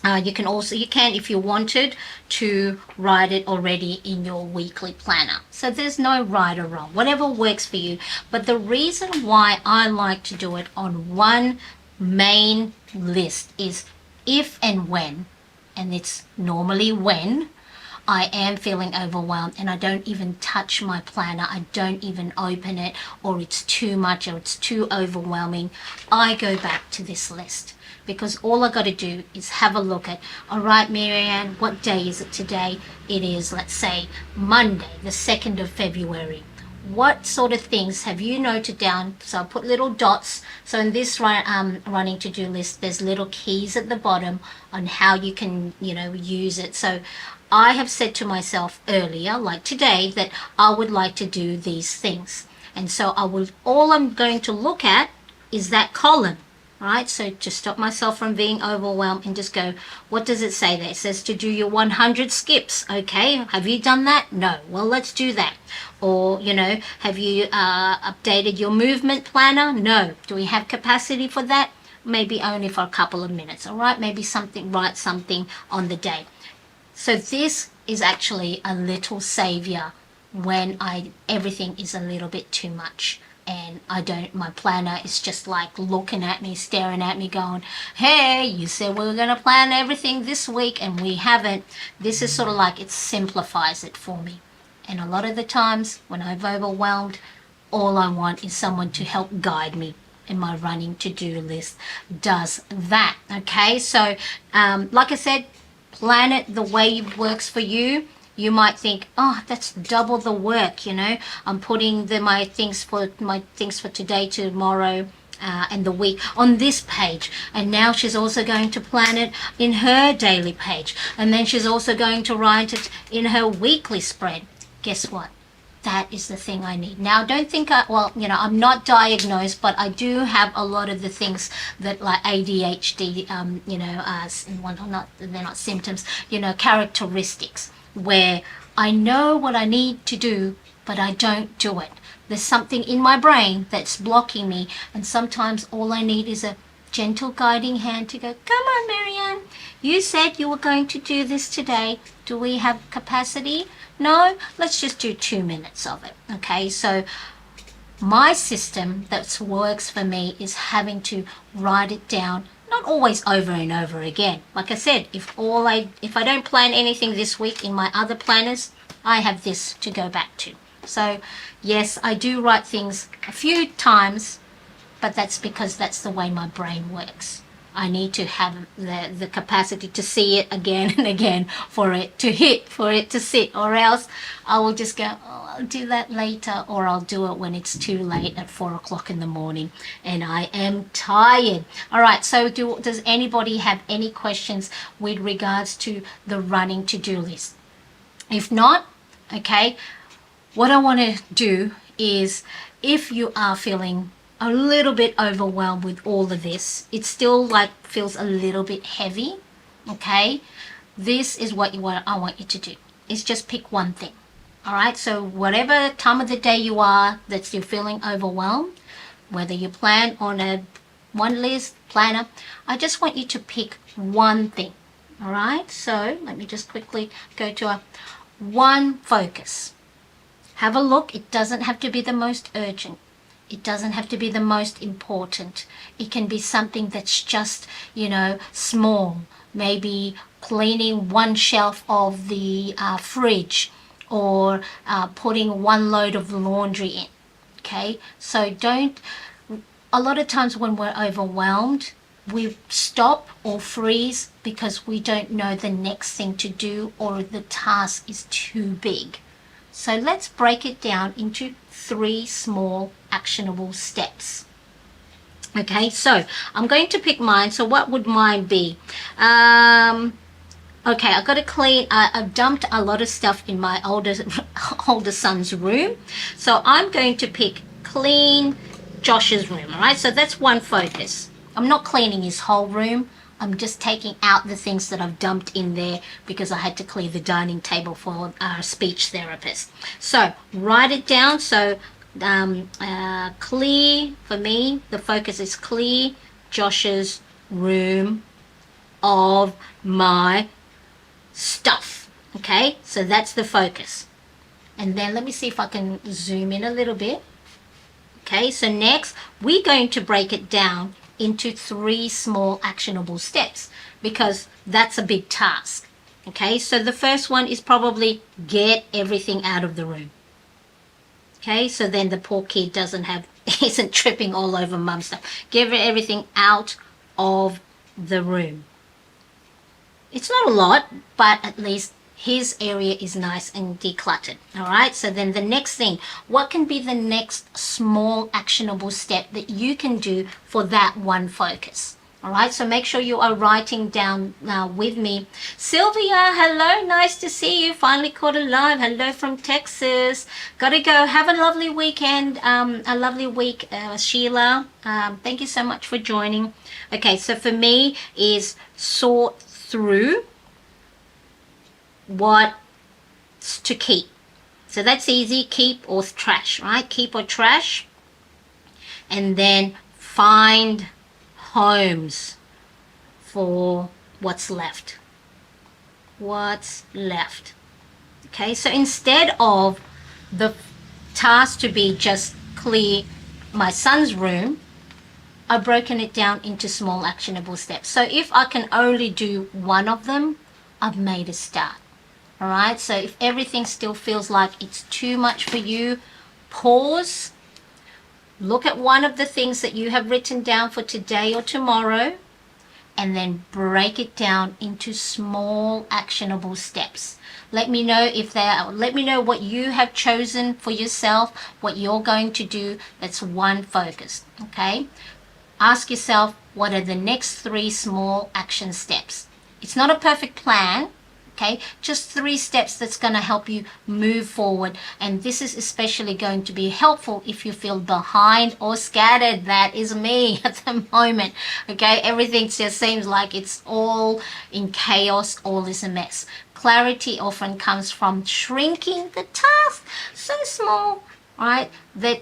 you can, if you wanted to, write it already in your weekly planner. So there's no right or wrong, whatever works for you. But the reason why I like to do it on one main list is if and when, and it's normally when, I am feeling overwhelmed and I don't even touch my planner, I don't even open it, or it's too much or it's too overwhelming, I go back to this list. Because all I got to do is have a look at, all right, Marianne, what day is it today? It is, let's say, Monday, the 2nd of February. What sort of things have you noted down? So I put little dots. So in this running to-do list, there's little keys at the bottom on how you can, use it. So I have said to myself earlier, like today, that I would like to do these things. And so all I'm going to look at is that column. Right, so to stop myself from being overwhelmed and just go, what does it say there? It says to do your 100 skips. Okay, have you done that? No. Well, let's do that. Or, have you updated your movement planner? No. Do we have capacity for that? Maybe only for a couple of minutes. All right, maybe write something on the day. So this is actually a little savior when everything is a little bit too much. And my planner is just like looking at me, staring at me, going, hey, you said we were going to plan everything this week and we haven't. This is sort of like, it simplifies it for me. And a lot of the times when I'm overwhelmed, all I want is someone to help guide me. And my running to-do list does that. Okay, so like I said, plan it the way it works for you. You might think, oh, that's double the work, I'm putting my things for today, tomorrow, and the week on this page. And now she's also going to plan it in her daily page. And then she's also going to write it in her weekly spread. Guess what? That is the thing I need. Now, don't think, I'm not diagnosed, but I do have a lot of the things that like ADHD, they're not symptoms, characteristics, where I know what I need to do, but I don't do it. There's something in my brain that's blocking me, and sometimes all I need is a gentle guiding hand to go, come on, Marianne, you said you were going to do this today. Do we have capacity? No? Let's just do 2 minutes of it. Okay, so my system that works for me is having to write it down, not always over and over again. Like I said, if I don't plan anything this week in my other planners, I have this to go back to. So yes, I do write things a few times, but that's because that's the way my brain works. I need to have the capacity to see it again and again for it to hit, for it to sit, or else I will just go, oh, I'll do that later, or I'll do it when it's too late at 4 o'clock in the morning and I am tired. All right, so does anybody have any questions with regards to the running to-do list? If not, okay, what I want to do is, if you are feeling a little bit overwhelmed with all of this, it still feels a little bit heavy, okay, this is what I want you to do, is just pick one thing. All right, so whatever time of the day you are that you're feeling overwhelmed, whether you plan on a one list planner, I just want you to pick one thing. All right, so let me just quickly go to one focus. Have a look. It doesn't have to be the most urgent. It doesn't have to be the most important. It can be something that's just, small. Maybe cleaning one shelf of the fridge, or putting one load of laundry in. Okay, so don't a lot of times when we're overwhelmed, we stop or freeze because we don't know the next thing to do or the task is too big. So let's break it down into 3 small actionable steps. Okay, so I'm going to pick mine. So what would mine be? Okay, I've got to clean. I've dumped a lot of stuff in my older son's room. So I'm going to pick clean Josh's room, all right? So that's one focus. I'm not cleaning his whole room. I'm just taking out the things that I've dumped in there because I had to clear the dining table for our speech therapist. So write it down. So clear, for me, the focus is clear Josh's room of my stuff. Okay, so that's the focus. And then let me see if I can zoom in a little bit. Okay, so next we're going to break it down into 3 small actionable steps because that's a big task. Okay, so the first one is probably get everything out of the room. Okay, so then the poor kid isn't tripping all over mum's stuff. Get everything out of the room. It's not a lot, but at least his area is nice and decluttered. All right, so then the next thing, what can be the next small actionable step that you can do for that one focus? All right, so make sure you are writing down with me. Sylvia, hello, nice to see you. Finally caught alive. Hello from Texas. Gotta go. Have a lovely weekend, a lovely week, Sheila. Thank you so much for joining. Okay, so for me is sort through what's to keep. So that's easy, keep or trash, right? Keep or trash. And then find homes for what's left. What's left. Okay, so instead of the task to be just clear my son's room, I've broken it down into small actionable steps. So if I can only do one of them, I've made a start. All right, so if everything still feels like it's too much for you, pause, look at one of the things that you have written down for today or tomorrow, and then break it down into small actionable steps. Let me know let me know what you have chosen for yourself, what you're going to do. That's one focus, okay? Ask yourself, what are the next 3 small action steps? It's not a perfect plan, okay? Just 3 steps that's going to help you move forward. And this is especially going to be helpful if you feel behind or scattered. That is me at the moment, okay? Everything just seems like it's all in chaos, all is a mess. Clarity often comes from shrinking the task so small, right, that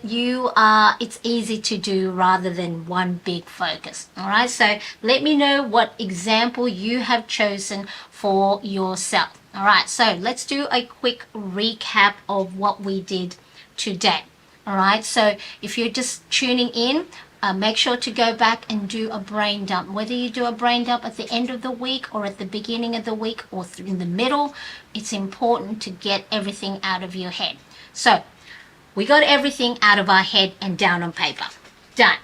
it's easy to do rather than one big focus. All right, so let me know what example you have chosen for yourself. All right, so let's do a quick recap of what we did today. All right, so if you're just tuning in, make sure to go back and do a brain dump. Whether you do a brain dump at the end of the week or at the beginning of the week or in the middle, it's important to get everything out of your head. So we got everything out of our head and down on paper. Done.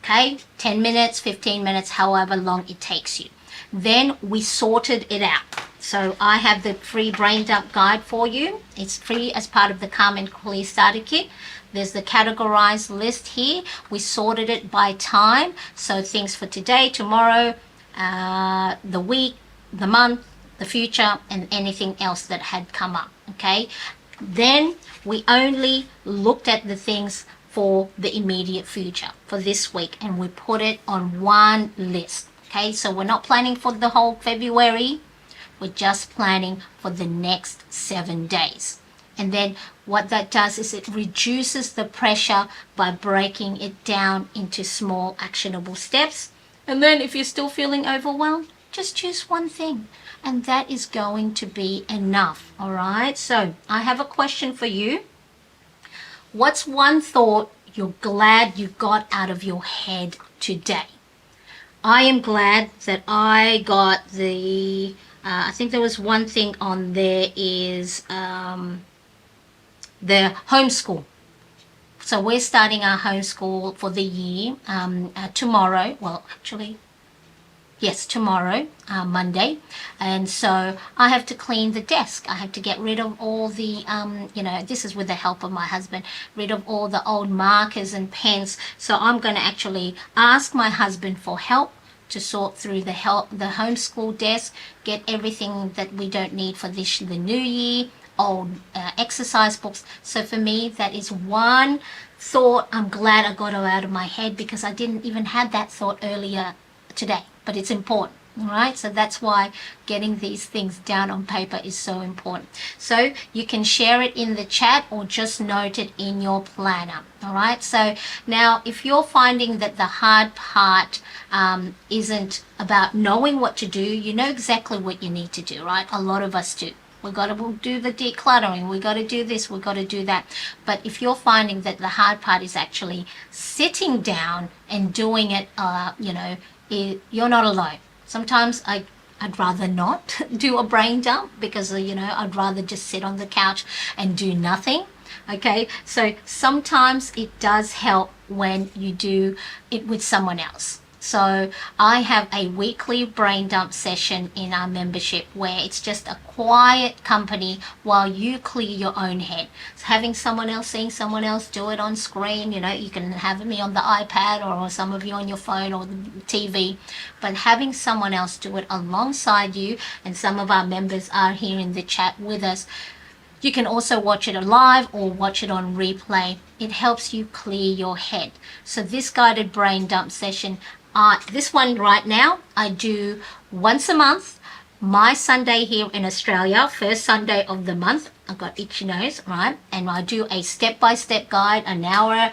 Okay? 10 minutes, 15 minutes, however long it takes you. Then we sorted it out. So I have the free brain dump guide for you. It's free as part of the Calm and Clear Starter Kit. There's the categorized list here. We sorted it by time. So things for today, tomorrow, the week, the month, the future, and anything else that had come up. Okay? Then we only looked at the things for the immediate future for this week, and we put it on one list. Okay, so we're not planning for the whole February, we're just planning for the next 7 days. And then what that does is it reduces the pressure by breaking it down into small actionable steps. And then if you're still feeling overwhelmed, just choose one thing, and that is going to be enough. All right, so I have a question for you. What's one thought you're glad you got out of your head today? I am glad that I got I think there was one thing on there is the homeschool. So we're starting our homeschool for the year tomorrow. Well, actually, yes, tomorrow, Monday. And so I have to clean the desk. I have to get rid of all the, this is with the help of my husband, rid of all the old markers and pens. So I'm going to actually ask my husband for help to sort through the homeschool desk, get everything that we don't need for the new year, old exercise books. So for me, that is one thought. I'm glad I got it out of my head because I didn't even have that thought earlier today, but it's important. All right, so that's why getting these things down on paper is so important. So you can share it in the chat or just note it in your planner. All right, so now if you're finding that the hard part isn't about knowing what to do, you know exactly what you need to do, right? A lot of us do. We got to do the decluttering. We got to do this. We got to do that. But if you're finding that the hard part is actually sitting down and doing it, you're not alone. Sometimes I'd rather not do a brain dump because, I'd rather just sit on the couch and do nothing. Okay, so sometimes it does help when you do it with someone else. So I have a weekly brain dump session in our membership where it's just a quiet company while you clear your own head. So having someone else, seeing someone else do it on screen, you can have me on the iPad or some of you on your phone or the TV, but having someone else do it alongside you, and some of our members are here in the chat with us. You can also watch it live or watch it on replay. It helps you clear your head. So this guided brain dump session, this one right now, I do once a month, my Sunday here in Australia, first Sunday of the month. I've got itchy nose, right? And I do a step-by-step guide, an hour,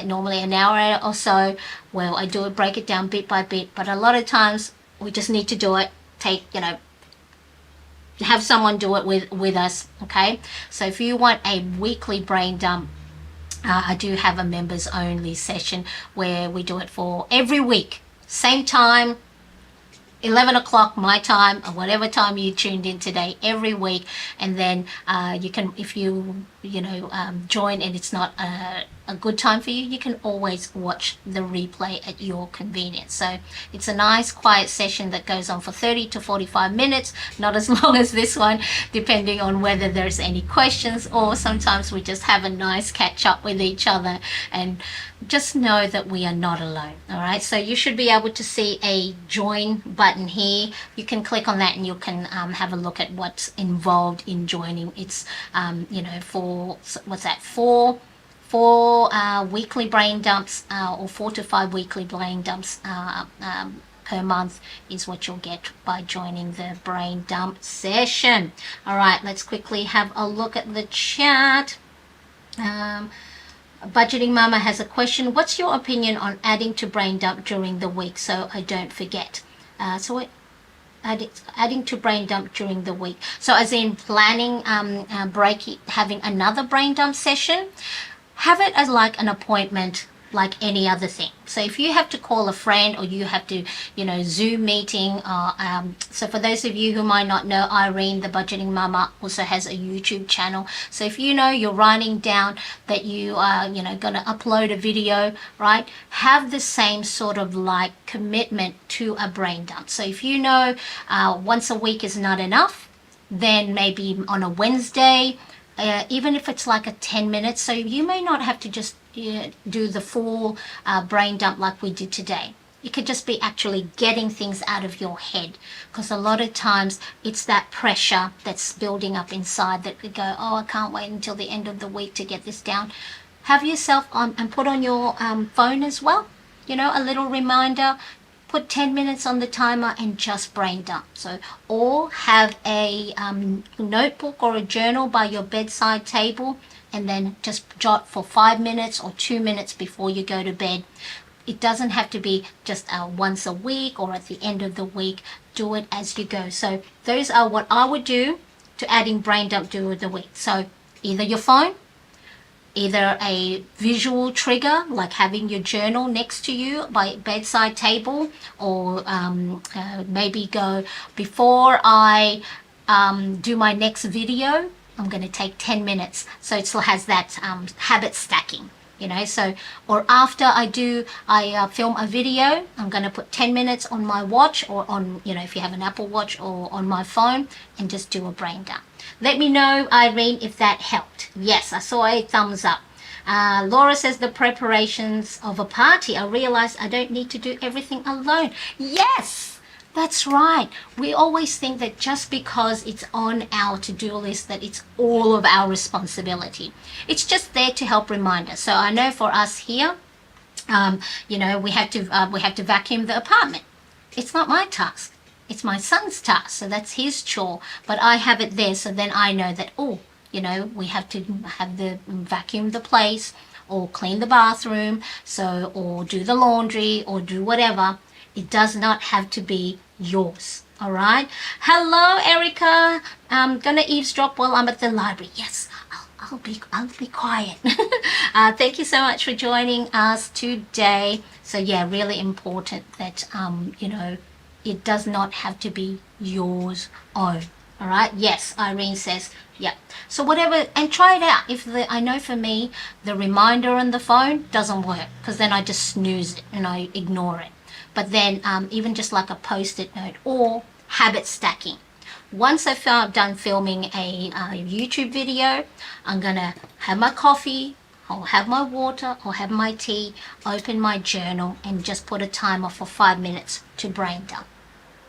normally an hour or so, where I do it, break it down bit by bit. But a lot of times, we just need to do it, have someone do it with us, okay? So if you want a weekly brain dump, I do have a members only session where we do it for every week, same time, 11 o'clock my time, or whatever time you tuned in today, every week. And then you can, if you join and it's not a good time for you, you can always watch the replay at your convenience. So it's a nice quiet session that goes on for 30 to 45 minutes, not as long as this one, depending on whether there's any questions, or sometimes we just have a nice catch up with each other. And just know that we are not alone. All right, so you should be able to see a join button here. You can click on that and you can have a look at what's involved in joining. It's for what's that, four weekly brain dumps, or 4 to 5 weekly brain dumps per month is what you'll get by joining the brain dump session. All right, let's quickly have a look at the chat. Budgeting Mama has a question. What's your opinion on adding to brain dump during the week so I don't forget? Adding to brain dump during the week. So as in planning having another brain dump session, have it as like an appointment like any other thing. So if you have to call a friend or you have to, Zoom meeting, so for those of you who might not know, Irene, the Budgeting Mama, also has a YouTube channel. So if you're writing down that you are, going to upload a video, right, have the same sort of like commitment to a brain dump. So if once a week is not enough, then maybe on a Wednesday, even if it's like a 10 minutes, so you may not have to just do the full brain dump like we did today. It could just be actually getting things out of your head, because a lot of times it's that pressure that's building up inside that we go, oh, I can't wait until the end of the week to get this down. Have yourself on and put on your phone as well, a little reminder. Put 10 minutes on the timer and just brain dump. So, or have a notebook or a journal by your bedside table, and then just jot for 5 minutes or 2 minutes before you go to bed. It doesn't have to be just once a week or at the end of the week. Do it as you go. So those are what I would do to adding brain dump during the week. So either your phone, either a visual trigger like having your journal next to you by bedside table, or maybe go, before I do my next video, I'm going to take 10 minutes. So it still has that habit stacking. you know. So, or after I film a video, I'm going to put 10 minutes on my watch, or on, you know, if you have an Apple Watch, or on my phone, and just do a brain dump. Let me know, Irene, if that helped. Yes, I saw a thumbs up. Laura says the preparations of a party. I realized I don't need to do everything alone. Yes, that's right. We always think that just because it's on our to-do list that it's all of our responsibility. It's just there to help remind us. So I know for us here, you know, we have to vacuum the apartment. It's not my task. It's my son's task. So that's his chore. But I have it there, so then I know that, oh, you know, we have to have the vacuum the place, or clean the bathroom, so, or do the laundry, or do whatever. It does not have to be yours. All right. Hello, Erica. I'm gonna eavesdrop while I'm at the library. Yes, I'll be quiet. Thank you so much for joining us today. So yeah, really important that you know, it does not have to be yours own. All right. Yes, Irene says, yeah. So whatever, and try it out. I know for me, the reminder on the phone doesn't work, because then I just snooze it and I ignore it. But then even just like a post-it note, or habit stacking. Once I've done filming a YouTube video, I'm gonna have my coffee, I'll have my water, I'll have my tea, open my journal, and just put a timer for 5 minutes to brain dump.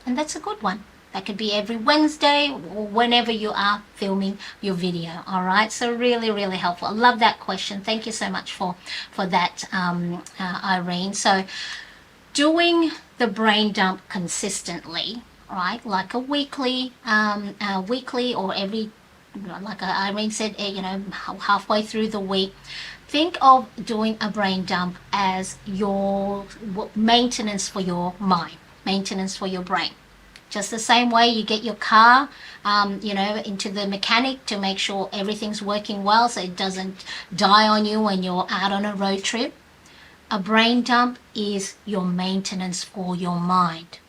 And that's a good one. That could be every Wednesday, or whenever you are filming your video. All right, so really, really helpful. I love that question. Thank you so much for that, Irene. So doing the brain dump consistently, right, like a weekly or every, like Irene said, you know, halfway through the week. Think of doing a brain dump as your maintenance for your mind, maintenance for your brain. Just the same way you get your car, you know, into the mechanic to make sure everything's working well, so it doesn't die on you when you're out on a road trip. A brain dump is your maintenance for your mind,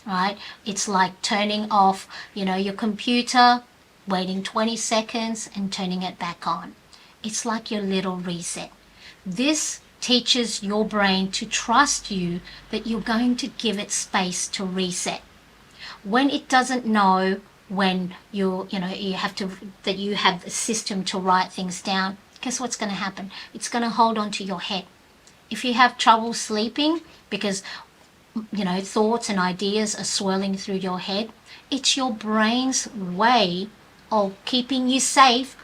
right? It's like turning off, you know, your computer, waiting 20 seconds and turning it back on. It's like your little reset. This teaches your brain to trust you that you're going to give it space to reset. When it doesn't know when you have a system to write things down, guess what's going to happen? It's going to hold on to your head. If you have trouble sleeping because, you know, thoughts and ideas are swirling through your head, it's your brain's way of keeping you safe,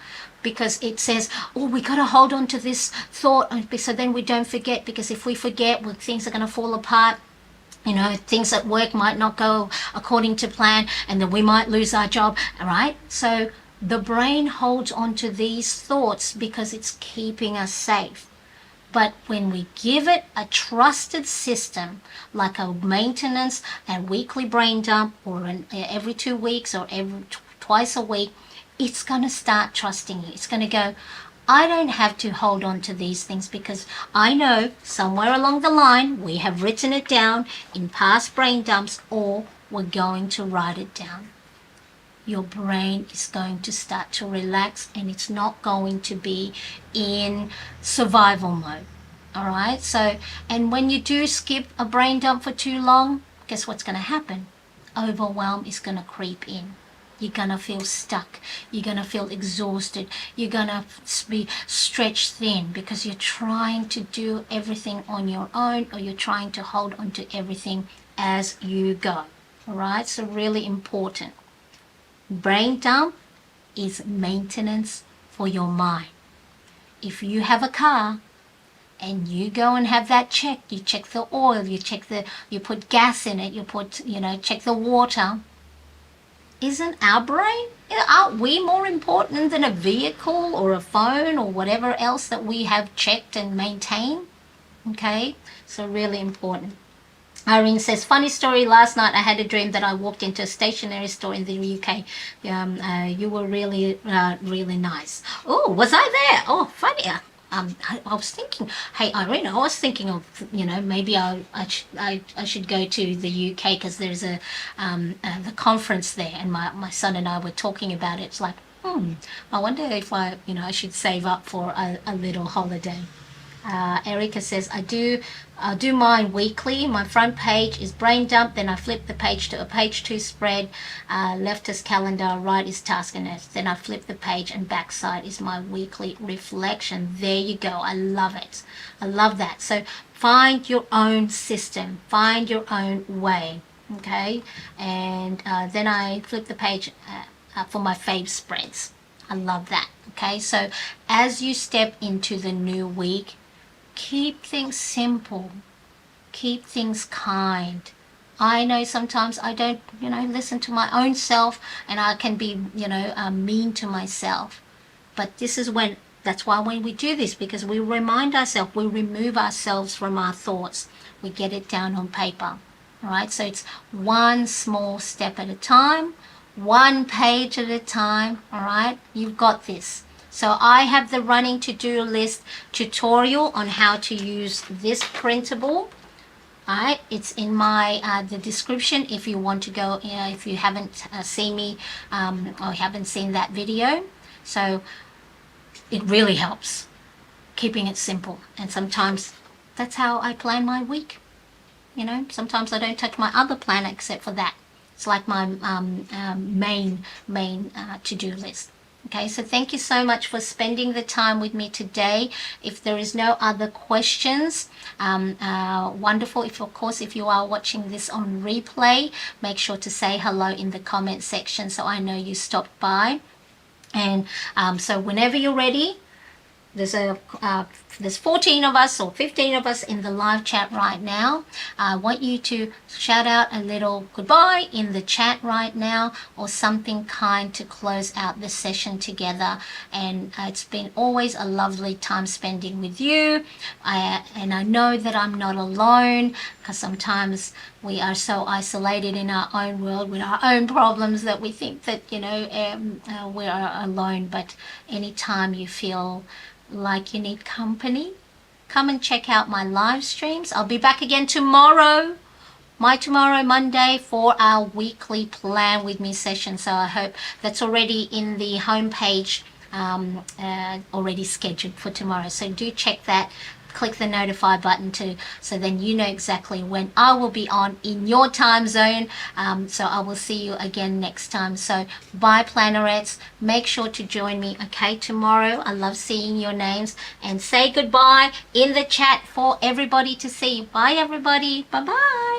because it says, oh, we got to hold on to this thought so then we don't forget, because if we forget, well, things are going to fall apart. You know, things at work might not go according to plan, and then we might lose our job, all right? So the brain holds on to these thoughts because it's keeping us safe. But when we give it a trusted system, like a maintenance and weekly brain dump, or every 2 weeks, or twice a week, it's going to start trusting you. It's going to go, I don't have to hold on to these things, because I know somewhere along the line we have written it down in past brain dumps, or we're going to write it down. Your brain is going to start to relax, and it's not going to be in survival mode. All right? So, and when you do skip a brain dump for too long, guess what's going to happen? Overwhelm is going to creep in. You're going to feel stuck. You're going to feel exhausted. You're going to be stretched thin, because you're trying to do everything on your own, or you're trying to hold on to everything as you go. All right? So really important. Brain dump is maintenance for your mind. If you have a car and you go and have that checked, you check the oil, you put gas in it, check the water. Isn't our brain, aren't we more important than a vehicle or a phone or whatever else that we have checked and maintained? Okay, so really important. Irene says, funny story, last night I had a dream that I walked into a stationery store in the UK. You were really, really nice. Oh, was I there? Oh, funny. I was thinking, hey, Irene, I was thinking of, maybe I should go to the UK, because there's the conference there, and my son and I were talking about it. It's like, I wonder if I should save up for a little holiday. Erica says, I do mine weekly. My front page is brain dump, then I flip the page to a page 2 spread. Left is calendar, right is task and notes. Then I flip the page and backside is my weekly reflection. There you go. I love it. I love that. So find your own system, find your own way. Okay, and then I flip the page for my fave spreads. I love that. Okay, so as you step into the new week, keep things simple, keep things kind. I know sometimes I don't, listen to my own self, and I can be, mean to myself. But that's why when we do this, because we remind ourselves, we remove ourselves from our thoughts, we get it down on paper, right? So it's one small step at a time, one page at a time, all right? You've got this. So I have the running to-do list tutorial on how to use this printable. All right, it's in my the description if you want to go, if you haven't seen me or haven't seen that video. So it really helps keeping it simple. And sometimes that's how I plan my week. Sometimes I don't touch my other planner except for that. It's like my main to-do list. Okay, so thank you so much for spending the time with me today. If there is no other questions, wonderful. If you are watching this on replay, make sure to say hello in the comment section so I know you stopped by. And so whenever you're ready, there's 14 of us or 15 of us in the live chat right now. I want you to shout out a little goodbye in the chat right now, or something kind to close out the session together. And it's been always a lovely time spending with you. And I know that I'm not alone, because sometimes we are so isolated in our own world with our own problems that we think that we are alone. But anytime you feel like you need company, come and check out my live streams. I'll be back again tomorrow, Monday, for our weekly plan with me session. So I hope that's already in the homepage, already scheduled for tomorrow. So do check that. Click the notify button so then you know exactly when I will be on in your time zone. So I will see you again next time. So bye, plannerettes. Make sure to join me, okay, tomorrow. I love seeing your names. And say goodbye in the chat for everybody to see. Bye, everybody. Bye-bye.